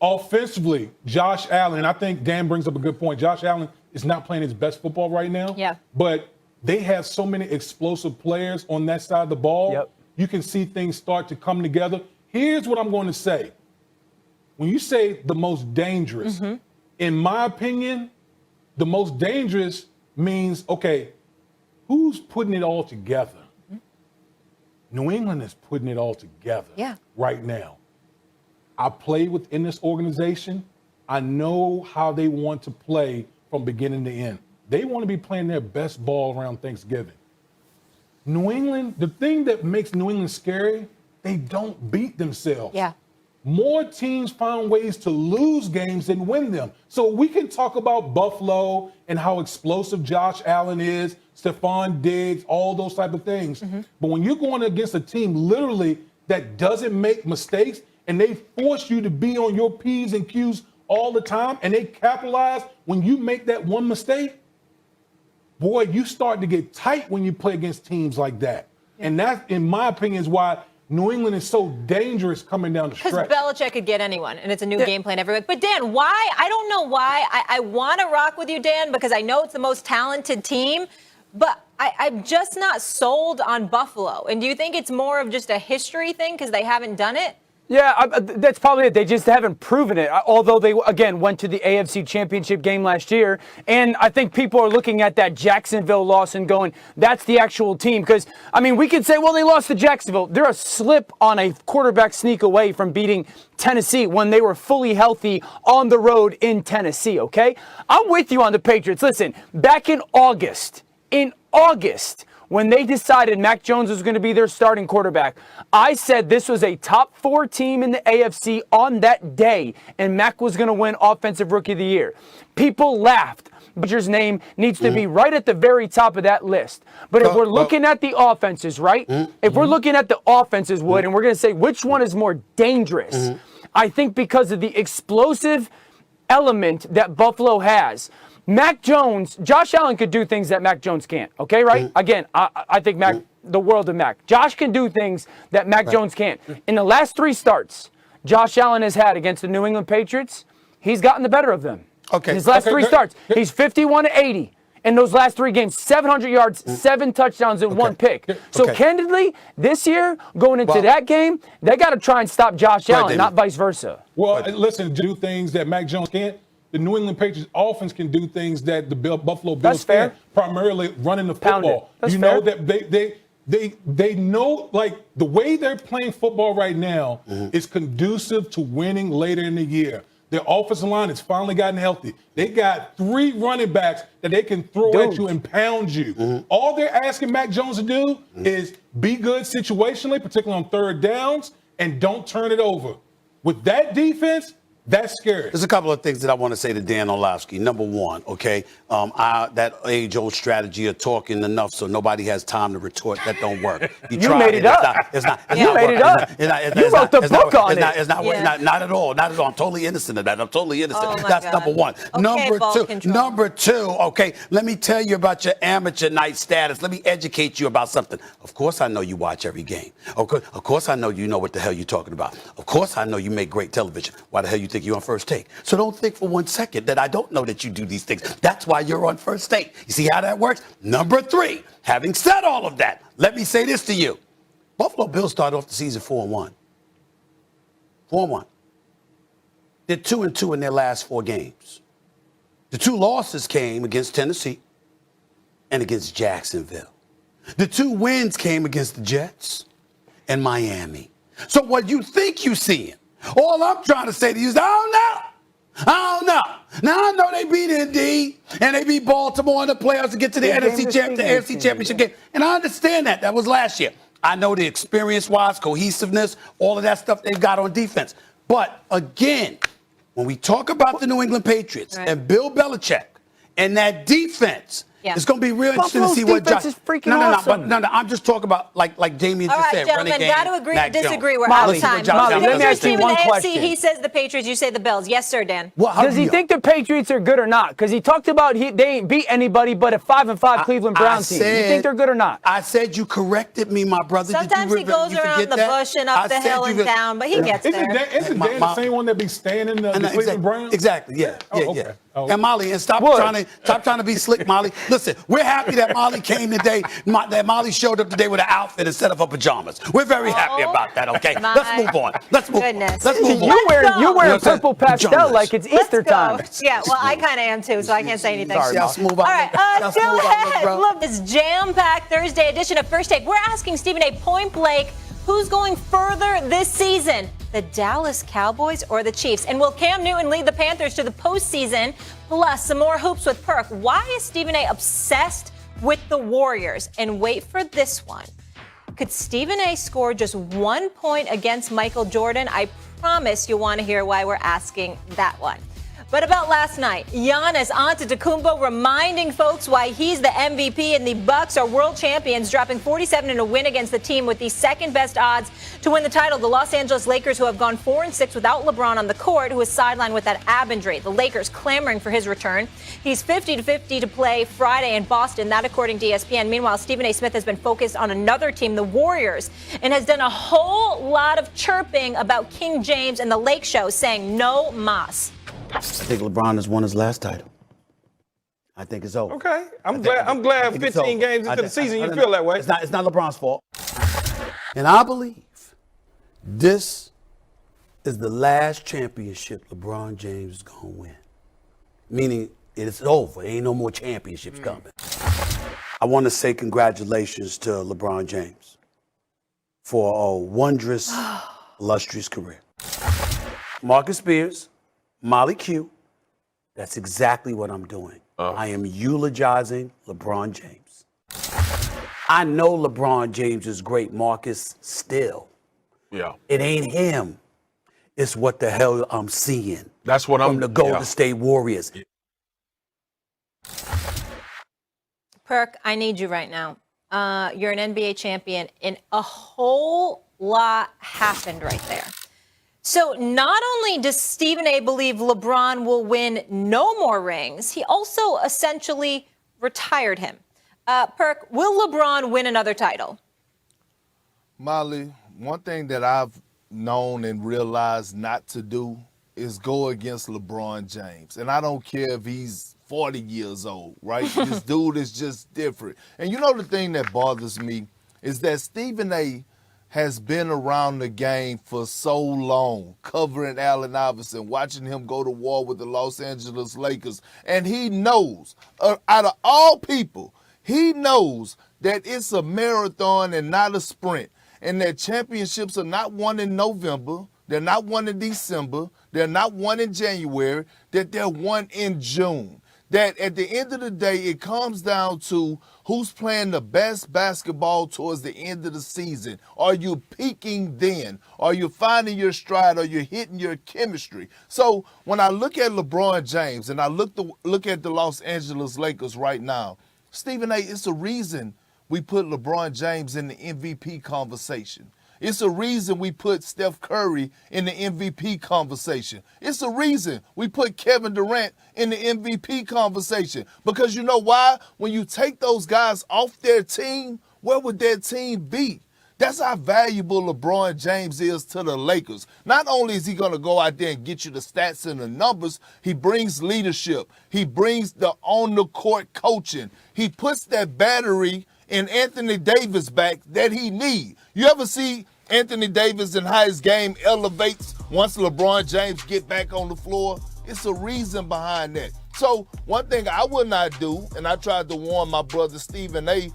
Offensively, Josh Allen, and I think Dan brings up a good point. Josh Allen is not playing his best football right now. Yeah. But they have so many explosive players on that side of the ball. Yep. You can see things start to come together. Here's what I'm going to say. When you say the most dangerous, in my opinion, the most dangerous means, okay, who's putting it all together? New England is putting it all together right now. I play within this organization. I know how they want to play from beginning to end. They want to be playing their best ball around Thanksgiving. New England, the thing that makes New England scary, they don't beat themselves. Yeah. More teams find ways to lose games than win them. So we can talk about Buffalo and how explosive Josh Allen is, Stephon Diggs, all those type of things. But when you're going against a team literally that doesn't make mistakes and they force you to be on your P's and Q's all the time and they capitalize when you make that one mistake, boy, you start to get tight when you play against teams like that. And that, in my opinion, is why New England is so dangerous coming down the Because stretch. Belichick could get anyone, and it's a new game plan every week. But, Dan, why? I don't know why. I want to rock with you, Dan, because I know it's the most talented team. But I'm just not sold on Buffalo. And do you think it's more of just a history thing because they haven't done it? Yeah, that's probably it. They just haven't proven it, although they, again, went to the AFC Championship game last year. And I think people are looking at that Jacksonville loss and going, that's the actual team. Because, I mean, we could say, well, they lost to Jacksonville. They're a slip on a quarterback sneak away from beating Tennessee when they were fully healthy on the road in Tennessee, okay? I'm with you on the Patriots. Listen, back in August, when they decided Mac Jones was going to be their starting quarterback, I said this was a top 4 team in the AFC on that day, and Mac was going to win Offensive Rookie of the Year. People laughed. Butcher's name needs to be right at the very top of that list. But if we're looking at the offenses, right? If we're looking at the offenses, Wood, and we're going to say which one is more dangerous, I think because of the explosive element that Buffalo has. Mac Jones, Josh Allen could do things that Mac Jones can't, okay, right? Again, I think Mac, the world of Mac. Josh can do things that Mac Jones can't. In the last 3 starts Josh Allen has had against the New England Patriots, he's gotten the better of them. Okay. His last 3 starts, he's 51-80. In those last 3 games, 700 yards, 7 touchdowns, and 1 pick. So candidly, this year, going into that game, they got to try and stop Josh Allen, not vice versa. Well, listen, do things that Mac Jones can't. The New England Patriots offense can do things that the Buffalo Bills can't, primarily running the football. You know that they know, like, the way they're playing football right now is conducive to winning later in the year. Their offensive line has finally gotten healthy. They got 3 running backs that they can throw at you and pound you. All they're asking Mac Jones to do is be good situationally, particularly on 3rd downs, and don't turn it over. With that defense, that's scary. There's a couple of things that I want to say to Dan Orlovsky. Number one, okay, that age-old strategy of talking enough so nobody has time to retort, that don't work. You made it up. It's not You made it up. You wrote the book on it. It's not not at all. Not at all. I'm totally innocent of that. I'm totally innocent. Oh That's God. number one. Okay, Number two, okay, let me tell you about your amateur night status. Let me educate you about something. Of course I know you watch every game. Of course I know you know what the hell you're talking about. Of course I know you make great television. Why the hell you think you're on First Take? So don't think for 1 second that I don't know that you do these things. That's wwhy you're on First Take. You see how that works? Number 3, having said all of that, let me say this to you. Buffalo Bills started off the season 4-1. 4-1. They're 2-2 in their last 4 games. The 2 losses came against Tennessee and against Jacksonville. The 2 wins came against the Jets and Miami. So what you think you're seeing, all I'm trying to say to you is, I don't know. Now I know they beat Indy and they beat Baltimore in the playoffs to get to the AFC Championship game. And I understand that. That was last year. I know the experience-wise, cohesiveness, all of that stuff they've got on defense. But again, when we talk about the New England Patriots and Bill Belichick and that defense, it's going to be real interesting to see what Josh. Is freaking awesome. No, I'm just talking about like Damien just said. All right, gentlemen, got to agree to disagree. We're out of time. Let me ask you one question. He says the Patriots, you say the Bills. Yes, sir, Dan. Does he think the Patriots are good or not? Because he talked about they ain't beat anybody but a 5-5 Cleveland Browns team. You think they're good or not? I said you corrected me, my brother. Sometimes he goes around the bush and up the hill and down, but he gets there. Isn't Dan the same one that be staying in the Cleveland Browns? Exactly, yeah. And Molly, and stop trying to be slick, Molly. Listen, we're happy that Molly came today, that Molly showed up today with an outfit instead of her pajamas. We're very happy about that, okay? Let's move on. Let's move on. You're wearing purple pastel like it's Easter time. Yeah, well, I kind of am too, so I can't say anything. Sorry, let's move on. All right, still ahead. Love this jam-packed Thursday edition of First Take. We're asking Stephen A. point blank, who's going further this season? The Dallas Cowboys or the Chiefs? And will Cam Newton lead the Panthers to the postseason? Plus, some more hoops with Perk. Why is Stephen A. obsessed with the Warriors? And wait for this one. Could Stephen A. score just 1 point against Michael Jordan? I promise you'll want to hear why we're asking that one. But about last night, Giannis Antetokounmpo reminding folks why he's the MVP and the Bucks are world champions, dropping 47 in a win against the team with the second best odds to win the title. The Los Angeles Lakers, who have gone 4-6 without LeBron on the court, who is sidelined with that ab injury. The Lakers clamoring for his return. He's 50-50 to play Friday in Boston, that according to ESPN. Meanwhile, Stephen A. Smith has been focused on another team, the Warriors, and has done a whole lot of chirping about King James and the Lake Show, saying no mas. I think LeBron has won his last title. I think it's over. Okay, I'm glad 15 games into the season you feel that way. It's not LeBron's fault. And I believe this is the last championship LeBron James is going to win. Meaning it's over. Ain't no more championships coming. I want to say congratulations to LeBron James for a wondrous, illustrious career. Marcus Spears, Molly Q, that's exactly what I'm doing. I am eulogizing LeBron James. I know LeBron James is great, Marcus, still. Yeah. It ain't him. It's what the hell I'm seeing. That's what from the Golden State Warriors. Perk, I need you right now. You're an NBA champion, and a whole lot happened right there. So not only does Stephen A. believe LeBron will win no more rings, he also essentially retired him. Perk, will LeBron win another title? Molly, one thing that I've known and realized not to do is go against LeBron James. And I don't care if he's 40 years old, right? This dude is just different. And you know the thing that bothers me is that Stephen A. has been around the game for so long, covering Allen Iverson, watching him go to war with the Los Angeles Lakers. And he knows, out of all people, he knows that it's a marathon and not a sprint, and that championships are not won in November, they're not won in December, they're not won in January, that they're won in June. That at the end of the day, it comes down to who's playing the best basketball towards the end of the season. Are you peaking then? Are you finding your stride? Are you hitting your chemistry? So when I look at LeBron James and I look at the Los Angeles Lakers right now, Stephen A., it's a reason we put LeBron James in the MVP conversation. It's a reason we put Steph Curry in the MVP conversation. It's a reason we put Kevin Durant in the MVP conversation. Because you know why? When you take those guys off their team, where would their team be? That's how valuable LeBron James is to the Lakers. Not only is he going to go out there and get you the stats and the numbers, he brings leadership. He brings the on-the-court coaching. He puts that battery in Anthony Davis back that he needs. You ever see Anthony Davis and how his game elevates once LeBron James get back on the floor? It's a reason behind that. So one thing I would not do, and I tried to warn my brother Stephen A.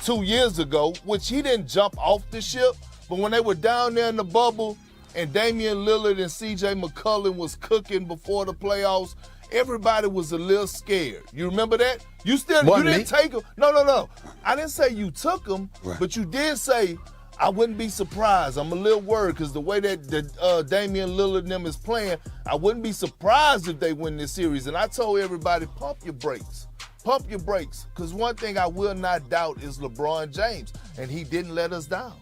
2 years ago, which he didn't jump off the ship, but when they were down there in the bubble and Damian Lillard and C.J. McCollum was cooking before the playoffs, everybody was a little scared. You remember that? You didn't take them. No. I didn't say you took them, but you did say, I wouldn't be surprised. I'm a little worried because the way that Damian Lillard and them is playing, I wouldn't be surprised if they win this series. And I told everybody, pump your brakes. Pump your brakes. Because one thing I will not doubt is LeBron James. And he didn't let us down.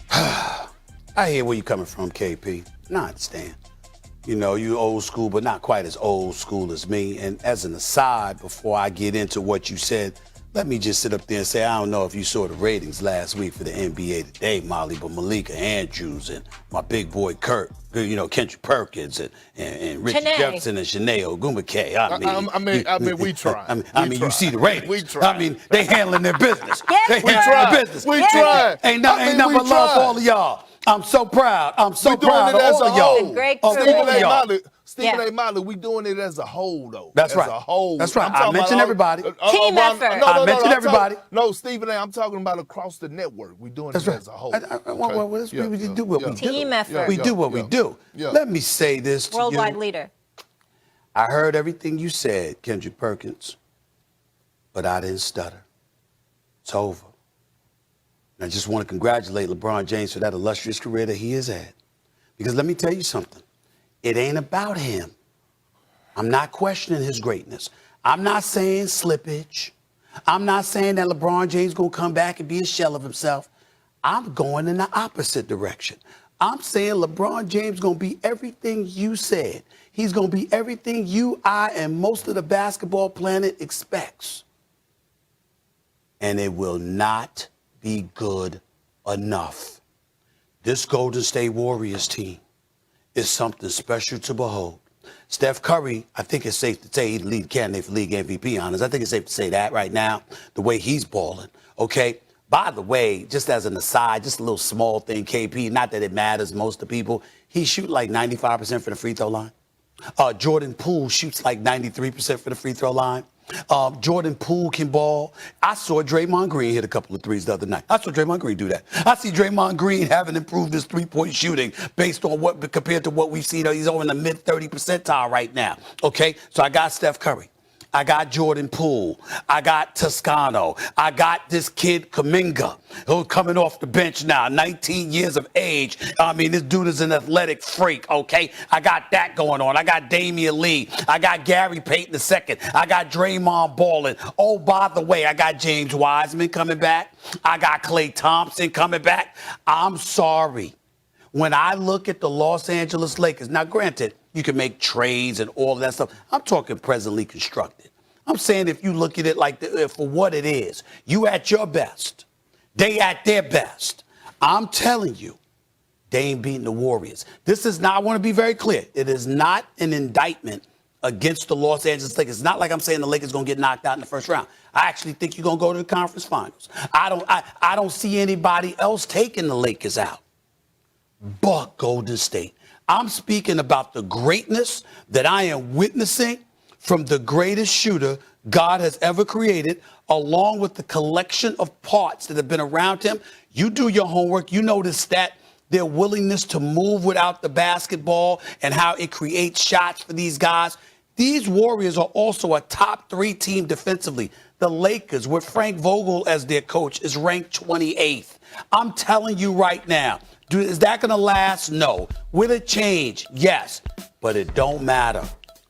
I hear where you're coming from, KP. And I understand. You know, you old school, but not quite as old school as me. And as an aside, before I get into what you said, let me just sit up there and say, I don't know if you saw the ratings last week for the NBA today, Molly, but Malika Andrews and my big boy Kurt, you know, Kendrick Perkins and Richard Jefferson and Shanae Ogumake. I mean, we try. I mean, you see the ratings. We try. I mean, they handling their business. Yes, they handling their business. We try. Ain't nothing but love for all of y'all. I'm so proud. I'm so proud of all of y'all. Stephen A. Molly, we doing it as a whole, though. That's right. As a whole. That's right. I mentioned everybody. Team effort. I mentioned everybody. No, Stephen A., I'm talking about across the network. We doing it as a whole. We do what we do. Team effort. We do what we do. Let me say this to you. Worldwide leader. I heard everything you said, Kendrick Perkins, but I didn't stutter. It's over. And I just want to congratulate LeBron James for that illustrious career that he has had. Because let me tell you something. It ain't about him. I'm not questioning his greatness. I'm not saying slippage. I'm not saying that LeBron James going to come back and be a shell of himself. I'm going in the opposite direction. I'm saying LeBron James going to be everything you said. He's going to be everything you, I, and most of the basketball planet expects. And it will not be good enough. This Golden State Warriors team is something special to behold. Steph Curry, I think it's safe to say he's the lead candidate for league MVP honors. I think it's safe to say that right now, the way he's balling. Okay. By the way, just as an aside, just a little small thing, KP, not that it matters most to people, he shoots like 95% for the free throw line. Jordan Poole shoots like 93% for the free throw line. Jordan Poole can ball. I saw Draymond Green hit a couple of threes the other night. I saw Draymond Green do that. I see Draymond Green having improved his three-point shooting based on what compared to what we've seen. He's over in the mid-30 percentile right now. Okay, so I got Steph Curry. I got Jordan Poole. I got Toscano. I got this kid Kuminga, who's coming off the bench now, 19 years of age. I mean, this dude is an athletic freak, okay? I got that going on. I got Damian Lee. I got Gary Payton II. I got Draymond balling. Oh, by the way, I got James Wiseman coming back. I got Klay Thompson coming back. I'm sorry. When I look at the Los Angeles Lakers, now granted, you can make trades and all of that stuff. I'm talking presently constructed. I'm saying if you look at it like for what it is, you at your best, they at their best. I'm telling you, they ain't beating the Warriors. This is not, I want to be very clear, it is not an indictment against the Los Angeles Lakers. It's not like I'm saying the Lakers going to get knocked out in the first round. I actually think you're going to go to the conference finals. I don't see anybody else taking the Lakers out but Golden State. I'm speaking about the greatness that I am witnessing from the greatest shooter God has ever created, along with the collection of parts that have been around him. You do your homework. You notice that their willingness to move without the basketball and how it creates shots for these guys. These Warriors are also a top 3 team defensively. The Lakers, with Frank Vogel as their coach, is ranked 28th. I'm telling you right now, is that going to last? No. Will it change? Yes. But it don't matter.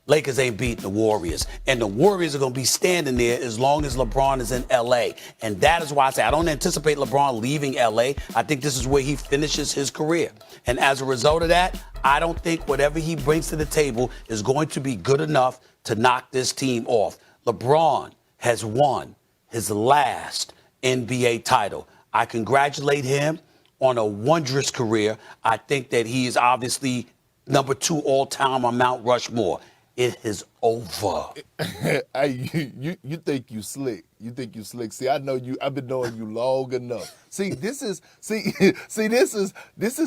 Lakers ain't beating the Warriors. And the Warriors are going to be standing there as long as LeBron is in L.A. And that is why I say I don't anticipate LeBron leaving L.A. I think this is where he finishes his career. And as a result of that, I don't think whatever he brings to the table is going to be good enough to knock this team off. LeBron has won his last NBA title. I congratulate him on a wondrous career. I think that he is obviously number 2 all-time on Mount Rushmore. It is over. You think you slick. You think you slick. See, I know you. I've been knowing you long enough. See, this is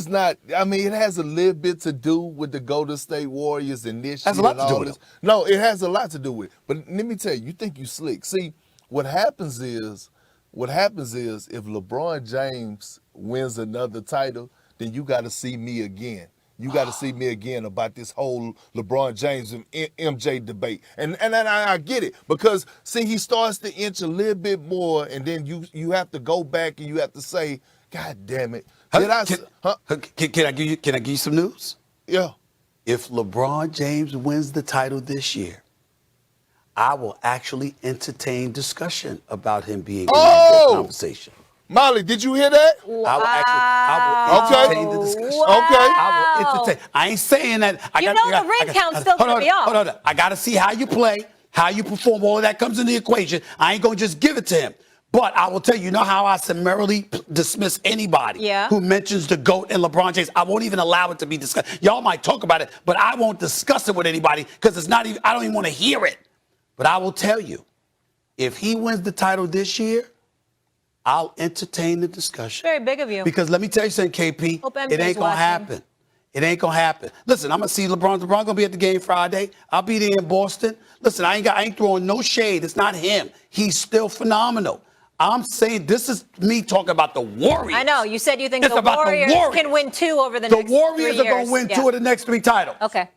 not. I mean, it has a little bit to do with the Golden State Warriors and this shit has a lot and to do all with this. it. No, it has a lot to do with it. But let me tell you, you think you slick. See, what happens is if LeBron James wins another title, then you got to see me again. You got to see me again about this whole LeBron James and MJ debate. And I get it because, see, he starts to inch a little bit more, and then you have to go back and you have to say, God damn it. Can I give you some news? Yeah. If LeBron James wins the title this year, I will actually entertain discussion about him being in that conversation. Molly, did you hear that? I will entertain the discussion. Okay. I will entertain. I ain't saying that. The ring count's still going to be off. Hold on. I got to see how you play, how you perform. All of that comes in the equation. I ain't going to just give it to him. But I will tell you, how I summarily dismiss anybody who mentions the GOAT and LeBron James? I won't even allow it to be discussed. Y'all might talk about it, but I won't discuss it with anybody because it's not even. I don't even want to hear it. But I will tell you, if he wins the title this year, I'll entertain the discussion. Very big of you. Because let me tell you something, KP. It ain't going to happen. It ain't going to happen. Listen, I'm going to see LeBron. LeBron going to be at the game Friday. I'll be there in Boston. Listen, I ain't throwing no shade. It's not him. He's still phenomenal. I'm saying this is me talking about the Warriors. I know. You said you think the Warriors can win 2 over the next 3 years. The Warriors are going to win 2 of the next 3 titles. Okay.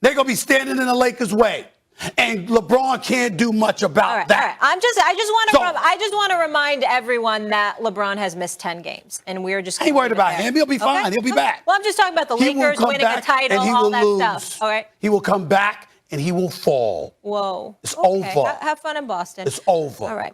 They're going to be standing in the Lakers' way. And LeBron can't do much about All right, that. all right. I just want to remind everyone that LeBron has missed 10 games, and we're just. I ain't worried about him. He'll be fine. Okay? He'll be back. Well, I'm just talking about the Lakers winning a title, all that stuff. All right. He will come back and he will fall. Whoa. It's okay. over. Have fun in Boston. It's over. All right.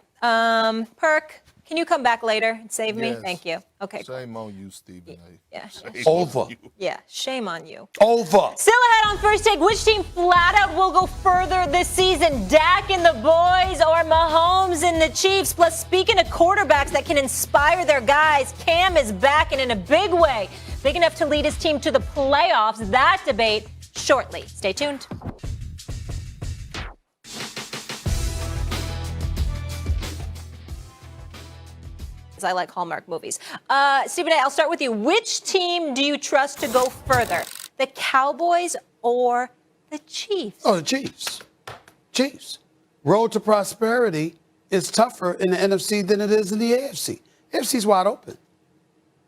Perk, can you come back later and save me? Yes. Thank you. Okay. Shame on you, Stephen A. Yeah. Over. Yeah. Shame on you. Over. Still ahead on First Take, which team flat out will go further this season? Dak and the boys or Mahomes and the Chiefs? Plus, speaking of quarterbacks that can inspire their guys, Cam is back and in a big way. Big enough to lead his team to the playoffs. That debate shortly. Stay tuned. I like Hallmark movies. Stephen A., I'll start with you. Which team do you trust to go further? The Cowboys or the Chiefs? Oh, the Chiefs. Chiefs. Road to prosperity is tougher in the NFC than it is in the AFC. AFC's wide open.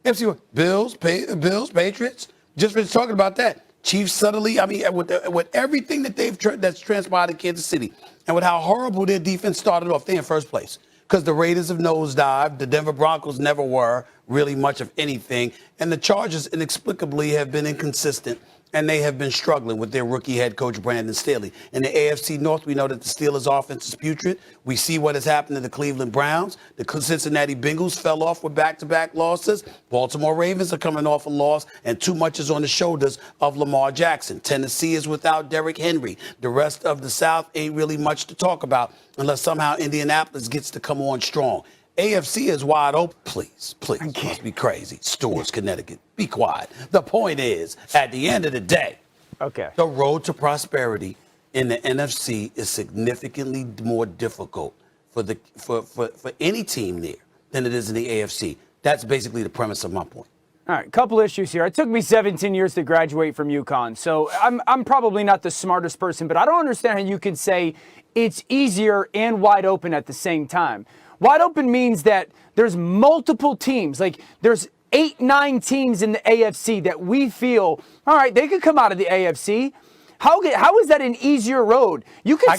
AFC, Bills, Patriots. Just been talking about that. Chiefs suddenly, I mean, with everything that that's transpired in Kansas City and with how horrible their defense started off, they're in first place. Because the Raiders have nosedived, the Denver Broncos never were really much of anything, and the Chargers inexplicably have been inconsistent, and they have been struggling with their rookie head coach, Brandon Staley. In the AFC North, we know that the Steelers' offense is putrid. We see what has happened to the Cleveland Browns. The Cincinnati Bengals fell off with back-to-back losses. Baltimore Ravens are coming off a loss, and too much is on the shoulders of Lamar Jackson. Tennessee is without Derrick Henry. The rest of the South ain't really much to talk about unless somehow Indianapolis gets to come on strong. AFC is wide open. Please, must be crazy. Stewart's, Connecticut. Be quiet. The point is, at the end of the day, the road to prosperity in the NFC is significantly more difficult for any team there than it is in the AFC. That's basically the premise of my point. All right, couple issues here. It took me 17 years to graduate from UConn, so I'm probably not the smartest person, but I don't understand how you can say it's easier and wide open at the same time. Wide open means that there's multiple teams, like there's 8-9 teams in the AFC that we feel, all right, they could come out of the AFC. How is that an easier road? You could I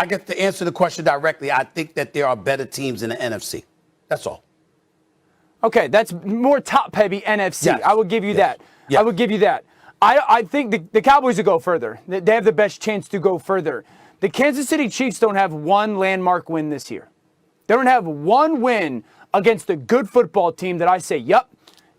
get to answer the question directly. I think that there are better teams in the NFC. That's all. Okay, that's more top-heavy NFC. Yes. I will give you that. Yeah. I will give you that. I think the Cowboys will go further. They have the best chance to go further. The Kansas City Chiefs don't have one landmark win this year. They don't have one win against a good football team that I say, yep.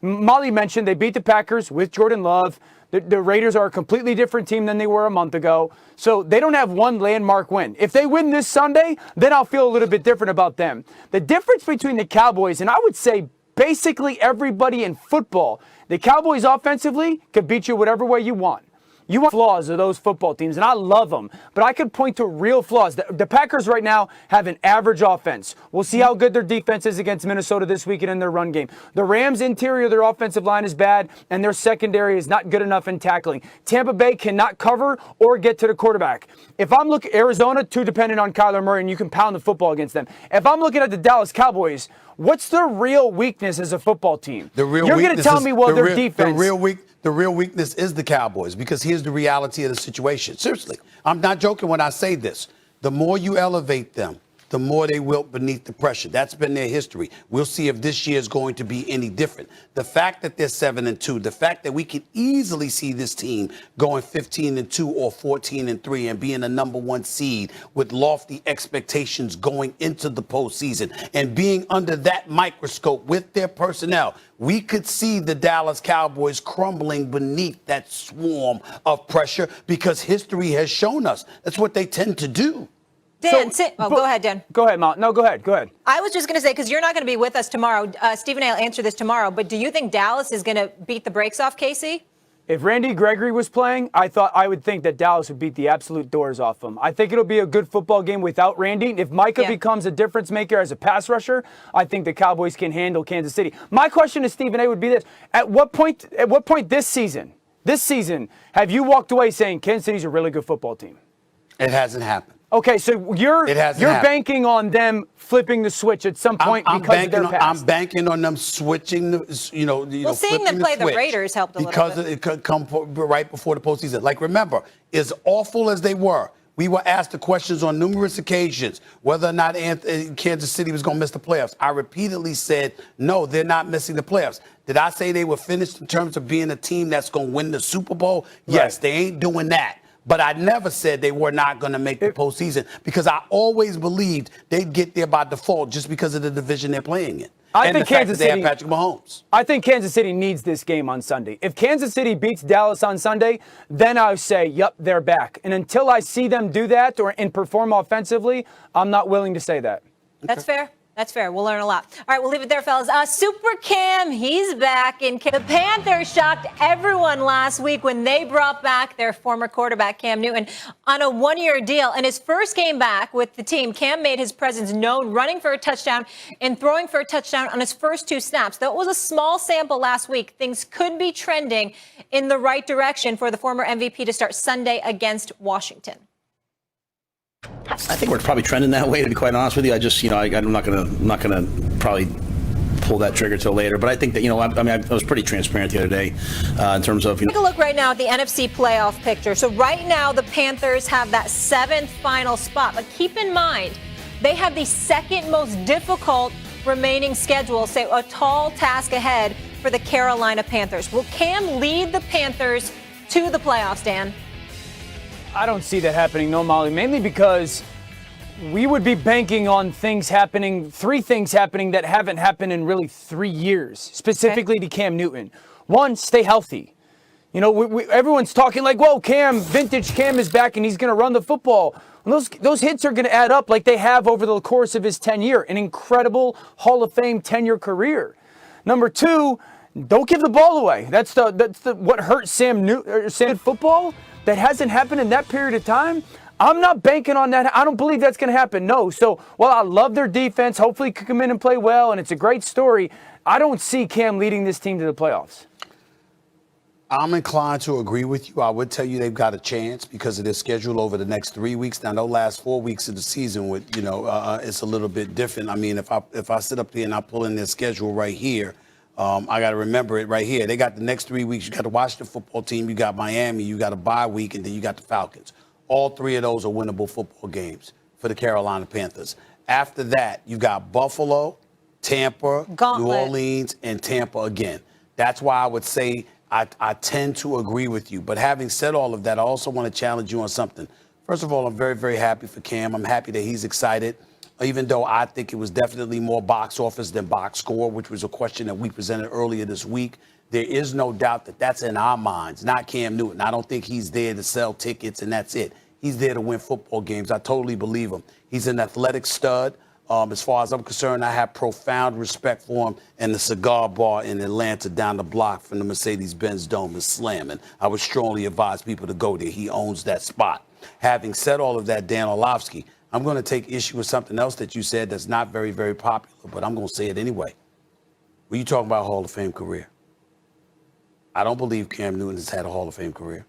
Molly mentioned they beat the Packers with Jordan Love. The Raiders are a completely different team than they were a month ago. So they don't have one landmark win. If they win this Sunday, then I'll feel a little bit different about them. The difference between the Cowboys, and I would say basically everybody in football, the Cowboys offensively could beat you whatever way you want. You want flaws of those football teams, and I love them, but I could point to real flaws. The Packers right now have an average offense. We'll see how good their defense is against Minnesota this weekend in their run game. The Rams' interior, their offensive line is bad, and their secondary is not good enough in tackling. Tampa Bay cannot cover or get to the quarterback. If I'm looking Arizona, too dependent on Kyler Murray, and you can pound the football against them. If I'm looking at the Dallas Cowboys, what's their real weakness as a football team? You're going to tell me, well, their defense. The real weakness is the Cowboys, because here's the reality of the situation. Seriously, I'm not joking when I say this. The more you elevate them, the more they wilt beneath the pressure. That's been their history. We'll see if this year is going to be any different. The fact that they're 7-2, the fact that we can easily see this team going 15-2 or 14-3 and being a number one seed with lofty expectations going into the postseason and being under that microscope with their personnel, we could see the Dallas Cowboys crumbling beneath that swarm of pressure, because history has shown us that's what they tend to do. Dan, go ahead, Dan. Go ahead, Mal. No, go ahead. I was just going to say, because you're not going to be with us tomorrow, Stephen A. will answer this tomorrow, but do you think Dallas is going to beat the brakes off KC? If Randy Gregory was playing, I would think that Dallas would beat the absolute doors off them. I think it'll be a good football game without Randy. If Micah becomes a difference maker as a pass rusher, I think the Cowboys can handle Kansas City. My question to Stephen A. would be this: At what point this season, have you walked away saying Kansas City's a really good football team? It hasn't happened. Okay, so you're banking on them flipping the switch at some point because of their past. I'm banking on them switching, Well, seeing them play the Raiders helped a little bit. Because it could come right before the postseason. Like, remember, as awful as they were, We were asked the questions on numerous occasions whether or not Kansas City was going to miss the playoffs. I repeatedly said, no, they're not missing the playoffs. Did I say they were finished in terms of being a team that's going to win the Super Bowl? Yes, they ain't doing that. But I never said they were not going to make the postseason because I always believed they'd get there by default just because of the division they're playing in. I think Kansas City have Patrick Mahomes. I think Kansas City needs this game on Sunday. If Kansas City beats Dallas on Sunday, then I say, yep, they're back. And until I see them do that and perform offensively, I'm not willing to say that. That's fair. That's fair. We'll learn a lot. All right, we'll leave it there, fellas. Super Cam, he's back. The Panthers shocked everyone last week when they brought back their former quarterback, Cam Newton, on a one-year deal. In his first game back with the team, Cam made his presence known, running for a touchdown and throwing for a touchdown on his first 2 snaps. Though it was a small sample last week, things could be trending in the right direction for the former MVP to start Sunday against Washington. I think we're probably trending that way, to be quite honest with you. I just, I'm not gonna probably pull that trigger till later. But I think that, I was pretty transparent the other day in terms of. Take a look right now at the NFC playoff picture. So right now, the Panthers have that 7th final spot. But keep in mind, they have the 2nd most difficult remaining schedule. So a tall task ahead for the Carolina Panthers. Will Cam lead the Panthers to the playoffs, Dan? I don't see that happening, no, Molly, mainly because we would be banking on 3 things happening that haven't happened in really 3 years, specifically to Cam Newton. 1, stay healthy. Everyone's talking like, whoa, vintage Cam is back and he's going to run the football. And those hits are going to add up like they have over the course of his tenure, an incredible Hall of Fame tenure career. Number 2, don't give the ball away. That's what hurt Sam football. That hasn't happened in that period of time. I'm not banking on that. I don't believe that's going to happen. No. So while I love their defense, hopefully he could come in and play well, and it's a great story, I don't see Cam leading this team to the playoffs. I'm inclined to agree with you. I would tell you they've got a chance because of their schedule over the next 3 weeks. Now, those last 4 weeks of the season, it's a little bit different. I mean, if I sit up here and I pull in their schedule right here, I got to remember it right here. They got the next 3 weeks. You got the Washington football team. You got Miami. You got a bye week, and then you got the Falcons. All 3 of those are winnable football games for the Carolina Panthers. After that, you got Buffalo, Tampa, New Orleans, and Tampa again. That's why I would say I tend to agree with you. But having said all of that, I also want to challenge you on something. First of all, I'm very, very happy for Cam. I'm happy that he's excited. Even though I think it was definitely more box office than box score, which was a question that we presented earlier this week. There is no doubt that that's in our minds, not Cam Newton. I don't think he's there to sell tickets and that's it. He's there to win football games. I totally believe him. He's an athletic stud. As far as I'm concerned, I have profound respect for him. And the cigar bar in Atlanta down the block from the Mercedes-Benz Dome is slamming. I would strongly advise people to go there. He owns that spot. Having said all of that, Dan Orlovsky, I'm going to take issue with something else that you said that's not very, very popular, but I'm going to say it anyway. When you talk about Hall of Fame career, I don't believe Cam Newton has had a Hall of Fame career.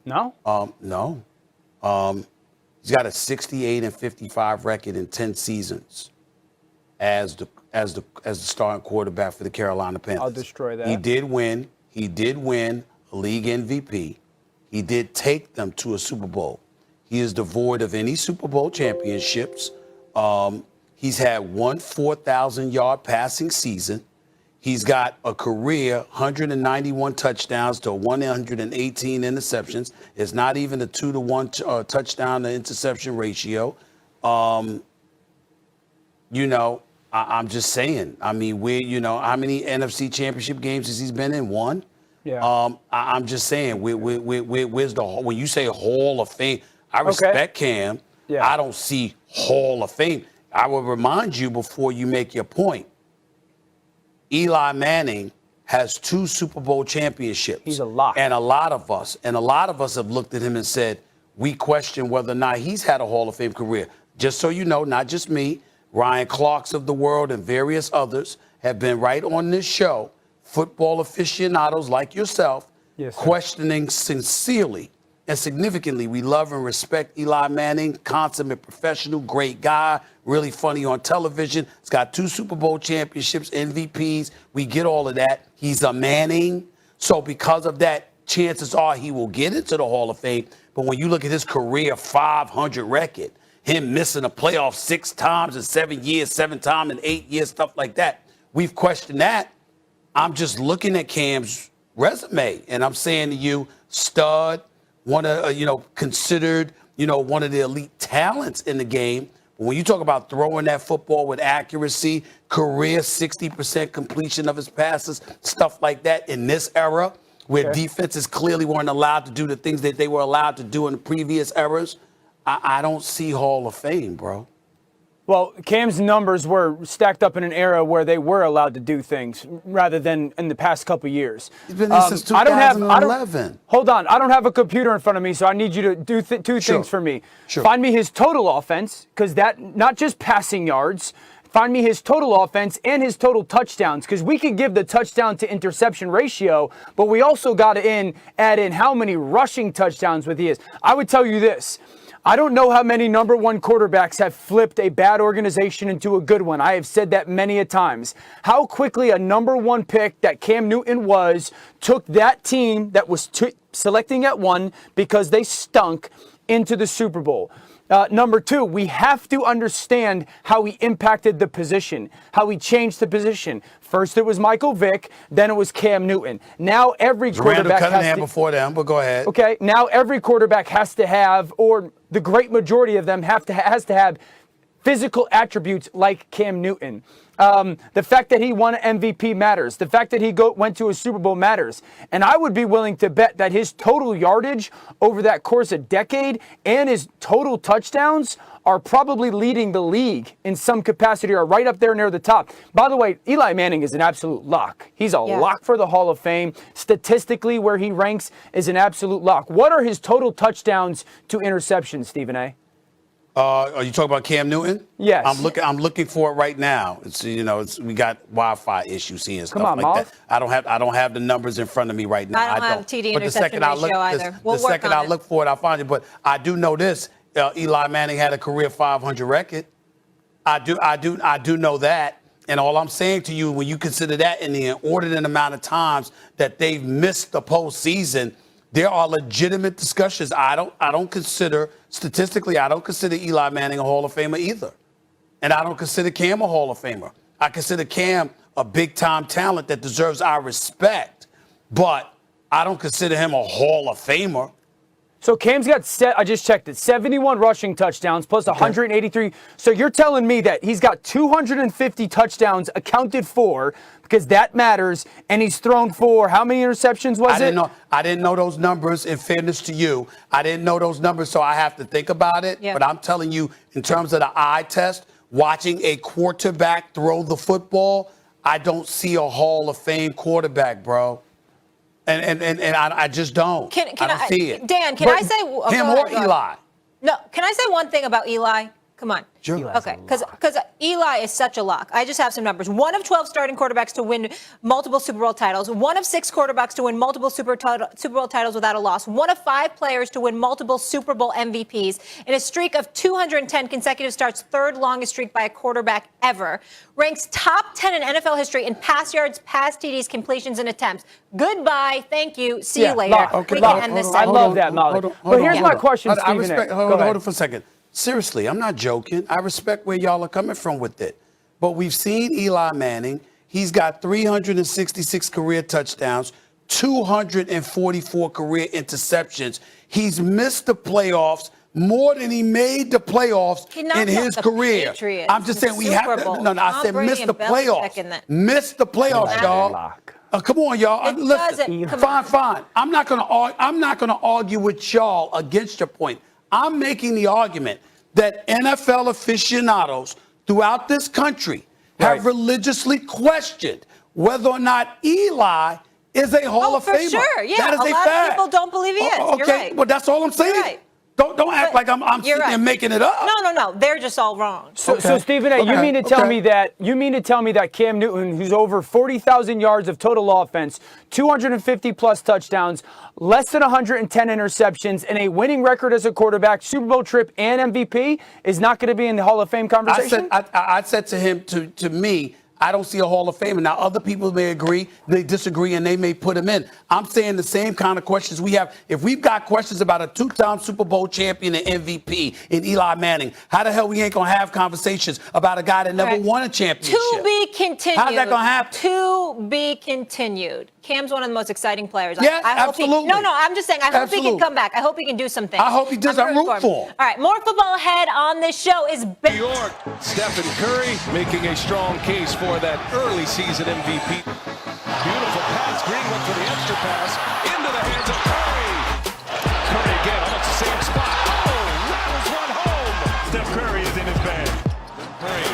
No? No. He's got a 68-55 record in 10 seasons as the starting quarterback for the Carolina Panthers. I'll destroy that. He did win a league MVP. He did take them to a Super Bowl. He is devoid of any Super Bowl championships. He's had one 4,000-yard passing season. He's got a career 191 touchdowns to 118 interceptions. It's not even a 2-to-1 touchdown to interception ratio. I'm just saying. I mean, how many NFC championship games has he been in? 1? Yeah. I'm just saying. Where's when you say Hall of Fame? I respect Cam. Yeah. I don't see Hall of Fame. I will remind you before you make your point. Eli Manning has 2 Super Bowl championships. He's a lock. And a lot of us have looked at him and said, we question whether or not he's had a Hall of Fame career. Just so you know, not just me, Ryan Clark's of the world and various others have been right on this show, football aficionados like yourself, questioning sincerely and significantly. We love and respect Eli Manning, consummate professional, great guy, really funny on television. He's got 2 Super Bowl championships, MVPs. We get all of that. He's a Manning. So because of that, chances are he will get into the Hall of Fame. But when you look at his career 500 record, him missing the playoffs 6 times in 7 years, 7 times in 8 years, stuff like that, we've questioned that. I'm just looking at Cam's resume, and I'm saying to you, stud, one of considered one of the elite talents in the game. But when you talk about throwing that football with accuracy, career 60% completion of his passes, stuff like that in this era, where defenses clearly weren't allowed to do the things that they were allowed to do in the previous eras, I don't see Hall of Fame, bro. Well, Cam's numbers were stacked up in an era where they were allowed to do things rather than in the past couple of years. He's been there since 2011. Hold on. I don't have a computer in front of me, so I need you to do two things for me. Sure. Find me his total offense, because that, not just passing yards. Find me his total offense and his total touchdowns, because we could give the touchdown to interception ratio, but we also got to add in how many rushing touchdowns with he is. I would tell you this. I don't know how many number one quarterbacks have flipped a bad organization into a good one. I have said that many a times. How quickly a number one pick that Cam Newton was took that team that was selecting at 1 because they stunk into the Super Bowl. Number 2, we have to understand how he impacted the position, how he changed the position. First it was Michael Vick, then it was Cam Newton. Now every quarterback has to, before them, but go ahead. Okay, now every quarterback has to have, or the great majority of them has to have physical attributes like Cam Newton. The fact that he won an MVP matters. The fact that he went to a Super Bowl matters. And I would be willing to bet that his total yardage over that course of decade and his total touchdowns are probably leading the league in some capacity, or right up there near the top. By the way, Eli Manning is an absolute lock. He's a lock for the Hall of Fame. Statistically, where he ranks is an absolute lock. What are his total touchdowns to interceptions, Stephen A? Are you talking about Cam Newton? Yes. I'm looking for it right now. We got Wi-Fi issues here and stuff like that. I don't have the numbers in front of me right now. I don't have TD interception ratio either. The second I look for it, I'll find it. But I do know this: Eli Manning had a career 500 record. I do know that. And all I'm saying to you, when you consider that in the inordinate amount of times that they've missed the postseason, there are legitimate discussions. I don't consider, statistically, I don't consider Eli Manning a Hall of Famer either. And I don't consider Cam a Hall of Famer. I consider Cam a big-time talent that deserves our respect. But I don't consider him a Hall of Famer. So Cam's got, I just checked it, 71 rushing touchdowns plus 183. So you're telling me that he's got 250 touchdowns accounted for, because that matters, and he's thrown for how many interceptions was it? I didn't know those numbers, in fairness to you. I didn't know those numbers, so I have to think about it. Yeah. But I'm telling you, in terms of the eye test, watching a quarterback throw the football, I don't see a Hall of Fame quarterback, bro. And I just don't. I don't see it. Dan, can I say him or Eli? No, can I say one thing about Eli? Come on. Sure. Okay, because Eli is such a lock. I just have some numbers. 1 of 12 starting quarterbacks to win multiple Super Bowl titles. 1 of 6 quarterbacks to win multiple Super Bowl titles without a loss. 1 of 5 players to win multiple Super Bowl MVPs. In a streak of 210 consecutive starts, 3rd longest streak by a quarterback ever. Ranks top 10 in NFL history in pass yards, pass TDs, completions, and attempts. Goodbye. Thank you. See you later. We can end this. I love that, Molly. But here's my question, Stephen A. Hold on for a second. Seriously, I'm not joking. I respect where y'all are coming from with it. But we've seen Eli Manning. He's got 366 career touchdowns, 244 career interceptions. He's missed the playoffs more than he made the playoffs in his career. Patriots. I'm just saying we have to. No, I said missed the playoffs. Missed the playoffs, y'all. Come on, y'all. Listen, fine. I'm not gonna argue with y'all against your point. I'm making the argument that NFL aficionados throughout this country have religiously questioned whether or not Eli is a Hall of Famer. For sure, yeah. That is a lot fact. of people don't believe he is. Okay, You're right. Well, that's all I'm saying. You're right. Don't act like I'm sitting there making it up. No. They're just all wrong. So Stephen A., you mean to tell me that Cam Newton, who's over 40,000 yards of total offense, 250 plus touchdowns, less than 110 interceptions, and a winning record as a quarterback, Super Bowl trip, and MVP, is not going to be in the Hall of Fame conversation? I said to him, to me, I don't see a Hall of Famer. Now, other people may agree, they disagree, and they may put him in. I'm saying the same kind of questions we have. If we've got questions about a 2-time Super Bowl champion and MVP in Eli Manning, how the hell we ain't going to have conversations about a guy that never won a championship? To be continued. How's that going to happen? To be continued. Cam's one of the most exciting players. Yeah, I hope absolutely. I'm just saying, I hope he can come back. I hope he can do something. I hope he does. I'm rooting for him. All right, more football ahead on this show is New York, Stephen Curry making a strong case for that early season MVP. Beautiful pass. Green went for the extra pass into the hands of Curry. Curry again, almost the same spot. Oh, rattles one home. Steph Curry is in his bag. Curry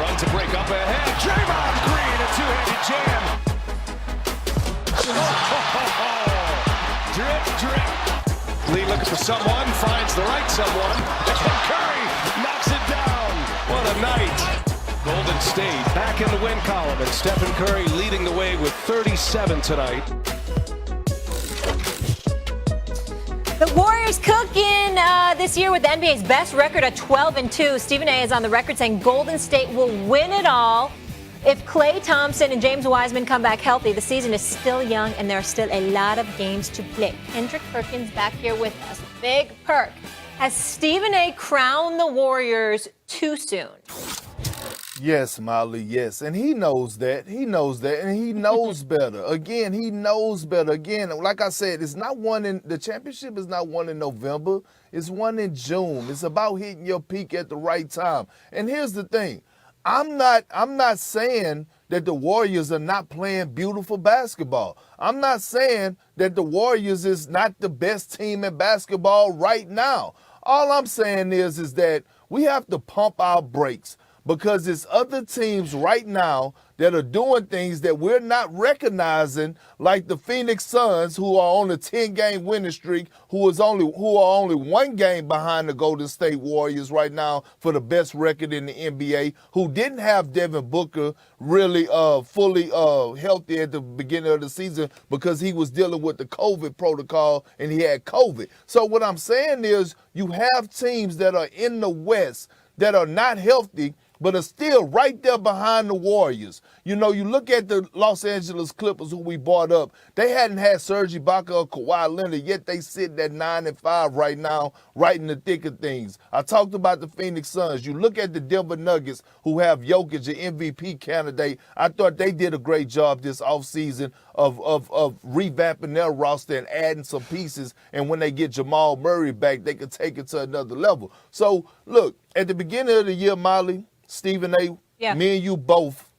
runs a break up ahead. Draymond Green, a two-handed jam. Drip, drip. Lee looking for someone, finds the right someone. And Curry knocks it down. What a night. Golden State back in the win column, and Stephen Curry leading the way with 37 tonight. The Warriors cooking this year with the NBA's best record at 12-2. Stephen A. is on the record saying Golden State will win it all. If Klay Thompson and James Wiseman come back healthy, the season is still young and there are still a lot of games to play. Kendrick Perkins back here with us. Big Perk. Has Stephen A. crowned the Warriors too soon? Yes, Molly, yes. And he knows that. He knows that. And he knows better. Again, he knows better. Again, like I said, it's not one in the championship is not one in November. It's one in June. It's about hitting your peak at the right time. And here's the thing. I'm not saying that the Warriors are not playing beautiful basketball. I'm not saying that the Warriors is not the best team in basketball right now. All I'm saying is that we have to pump our brakes, because there's other teams right now that are doing things that we're not recognizing, like the Phoenix Suns, who are on a 10-game winning streak, who are only one game behind the Golden State Warriors right now for the best record in the NBA, who didn't have Devin Booker really fully healthy at the beginning of the season because he was dealing with the COVID protocol and he had COVID. So what I'm saying is you have teams that are in the West that are not healthy, but are still right there behind the Warriors. You know, you look at the Los Angeles Clippers, who we brought up. They hadn't had Serge Ibaka or Kawhi Leonard, yet they sit at 9-5 right now, right in the thick of things. I talked about the Phoenix Suns. You look at the Denver Nuggets, who have Jokic, an MVP candidate. I thought they did a great job this offseason of revamping their roster and adding some pieces. And when they get Jamal Murray back, they could take it to another level. So, look, at the beginning of the year, Molly, Stephen A., me and you both,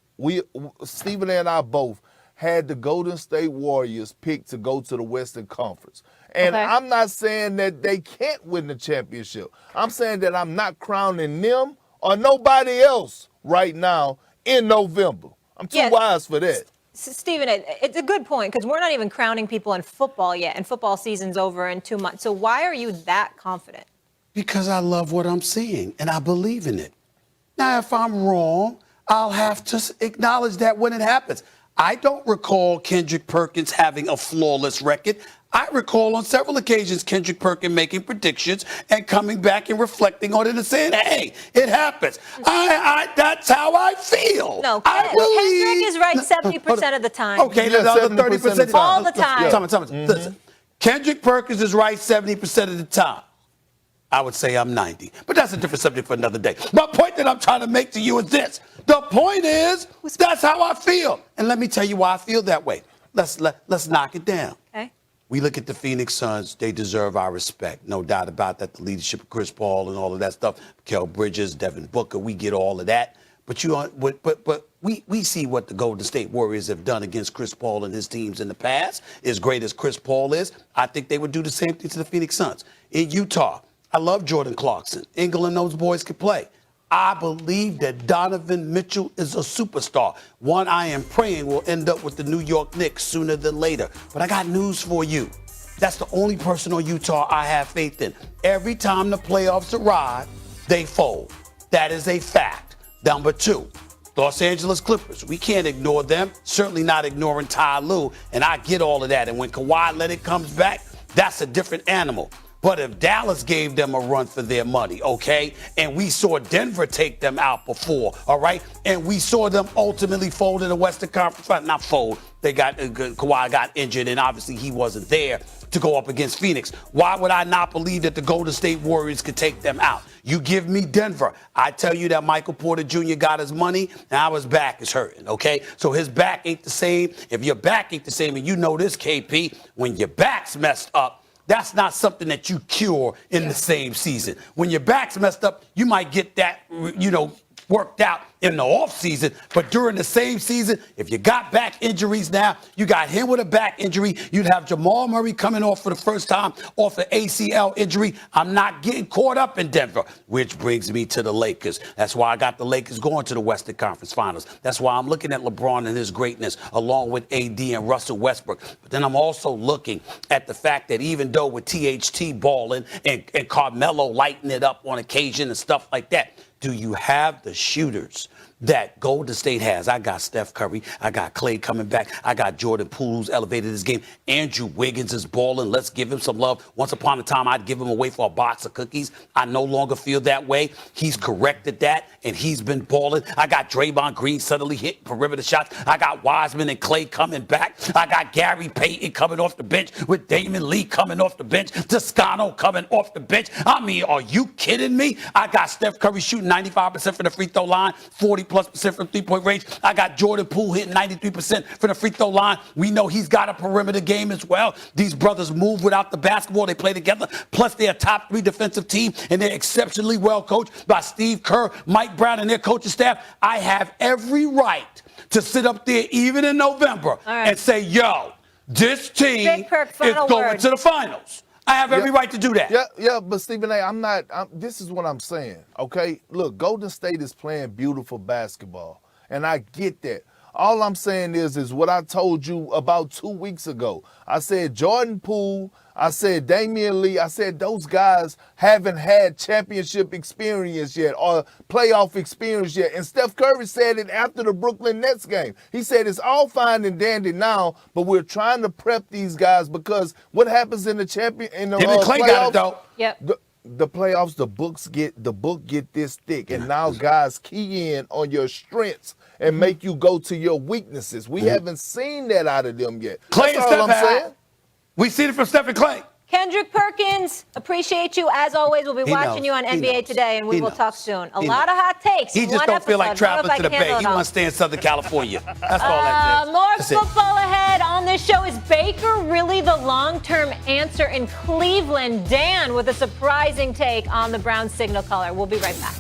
Stephen A. and I both had the Golden State Warriors picked to go to the Western Conference. And I'm not saying that they can't win the championship. I'm saying that I'm not crowning them or nobody else right now in November. I'm too wise for that. Stephen, it's a good point, because we're not even crowning people in football yet, and football season's over in 2 months. So why are you that confident? Because I love what I'm seeing, and I believe in it. Now, if I'm wrong, I'll have to acknowledge that when it happens. I don't recall Kendrick Perkins having a flawless record. I recall on several occasions Kendrick Perkins making predictions and coming back and reflecting on it and saying, hey, it happens. That's how I feel. No, Kendrick is right 70% of the time. Okay, the other 30%. All the time. Listen, Kendrick Perkins is right 70% of the time. I would say I'm 90, but that's a different subject for another day. My point that I'm trying to make to you is this. The point is, that's how I feel. And let me tell you why I feel that way. Let's knock it down. Okay. We look at the Phoenix Suns. They deserve our respect. No doubt about that. The leadership of Chris Paul and all of that stuff. Mikal Bridges, Devin Booker, we get all of that. But we see what the Golden State Warriors have done against Chris Paul and his teams in the past. As great as Chris Paul is, I think they would do the same thing to the Phoenix Suns. In Utah, I love Jordan Clarkson. England and those boys can play. I believe that Donovan Mitchell is a superstar. One I am praying will end up with the New York Knicks sooner than later. But I got news for you. That's the only person on Utah I have faith in. Every time the playoffs arrive, they fold. That is a fact. Number two, Los Angeles Clippers. We can't ignore them. Certainly not ignoring Ty Lue. And I get all of that. And when Kawhi Leonard comes back, that's a different animal. But if Dallas gave them a run for their money, okay, and we saw Denver take them out before, all right, and we saw them ultimately fold in the Western Conference, not fold, Kawhi got injured, and obviously he wasn't there to go up against Phoenix. Why would I not believe that the Golden State Warriors could take them out? You give me Denver. I tell you that Michael Porter Jr. got his money, now his back is hurting, okay? So his back ain't the same. If your back ain't the same, and you know this, KP, when your back's messed up, that's not something that you cure in the same season. When your back's messed up, you might get that, worked out in the offseason, but during the same season, if you got back injuries now, you got him with a back injury, you'd have Jamal Murray coming off for the first time off an ACL injury. I'm not getting caught up in Denver, which brings me to the Lakers. That's why I got the Lakers going to the Western Conference Finals. That's why I'm looking at LeBron and his greatness along with AD and Russell Westbrook. But then I'm also looking at the fact that even though with THT balling and Carmelo lighting it up on occasion and stuff like that, do you have the shooters that Golden State has? I got Steph Curry. I got Klay coming back. I got Jordan Poole, who's elevated his game. Andrew Wiggins is balling. Let's give him some love. Once upon a time, I'd give him away for a box of cookies. I no longer feel that way. He's corrected that, and he's been balling. I got Draymond Green suddenly hitting perimeter shots. I got Wiseman and Klay coming back. I got Gary Payton coming off the bench with Damon Lee coming off the bench. Toscano coming off the bench. I mean, are you kidding me? I got Steph Curry shooting 95% from the free throw line, 40+% from three-point range. I got Jordan Poole hitting 93% from the free throw line. We know he's got a perimeter game as well. These brothers move without the basketball. They play together. Plus, they're a top 3 defensive team, and they're exceptionally well coached by Steve Kerr, Mike Brown, and their coaching staff. I have every right to sit up there even in November and say, yo, this team is going to the finals. I have every right to do that. Yeah, but Stephen A., this is what I'm saying, okay? Look, Golden State is playing beautiful basketball, and I get that. All I'm saying is what I told you about 2 weeks ago. I said Jordan Poole, I said Damian Lee, I said those guys haven't had championship experience yet or playoff experience yet. And Steph Curry said it after the Brooklyn Nets game. He said it's all fine and dandy now, but we're trying to prep these guys because what happens in the playoffs? Clay got it though. Yep. The playoffs, the book get this thick, and now guys key in on your strengths and make you go to your weaknesses. We haven't seen that out of them yet. Clay That's and all Steph I'm saying. We seen it from Steph and Clay. Kendrick Perkins, appreciate you as always. We'll be watching you on NBA Today, and we will talk soon. A lot of hot takes. He just don't feel like traveling to the Bay. He wants to stay in Southern California. That's all that is. More football ahead on this show. Is Baker really the long-term answer in Cleveland? Dan with a surprising take on the Browns signal caller. We'll be right back.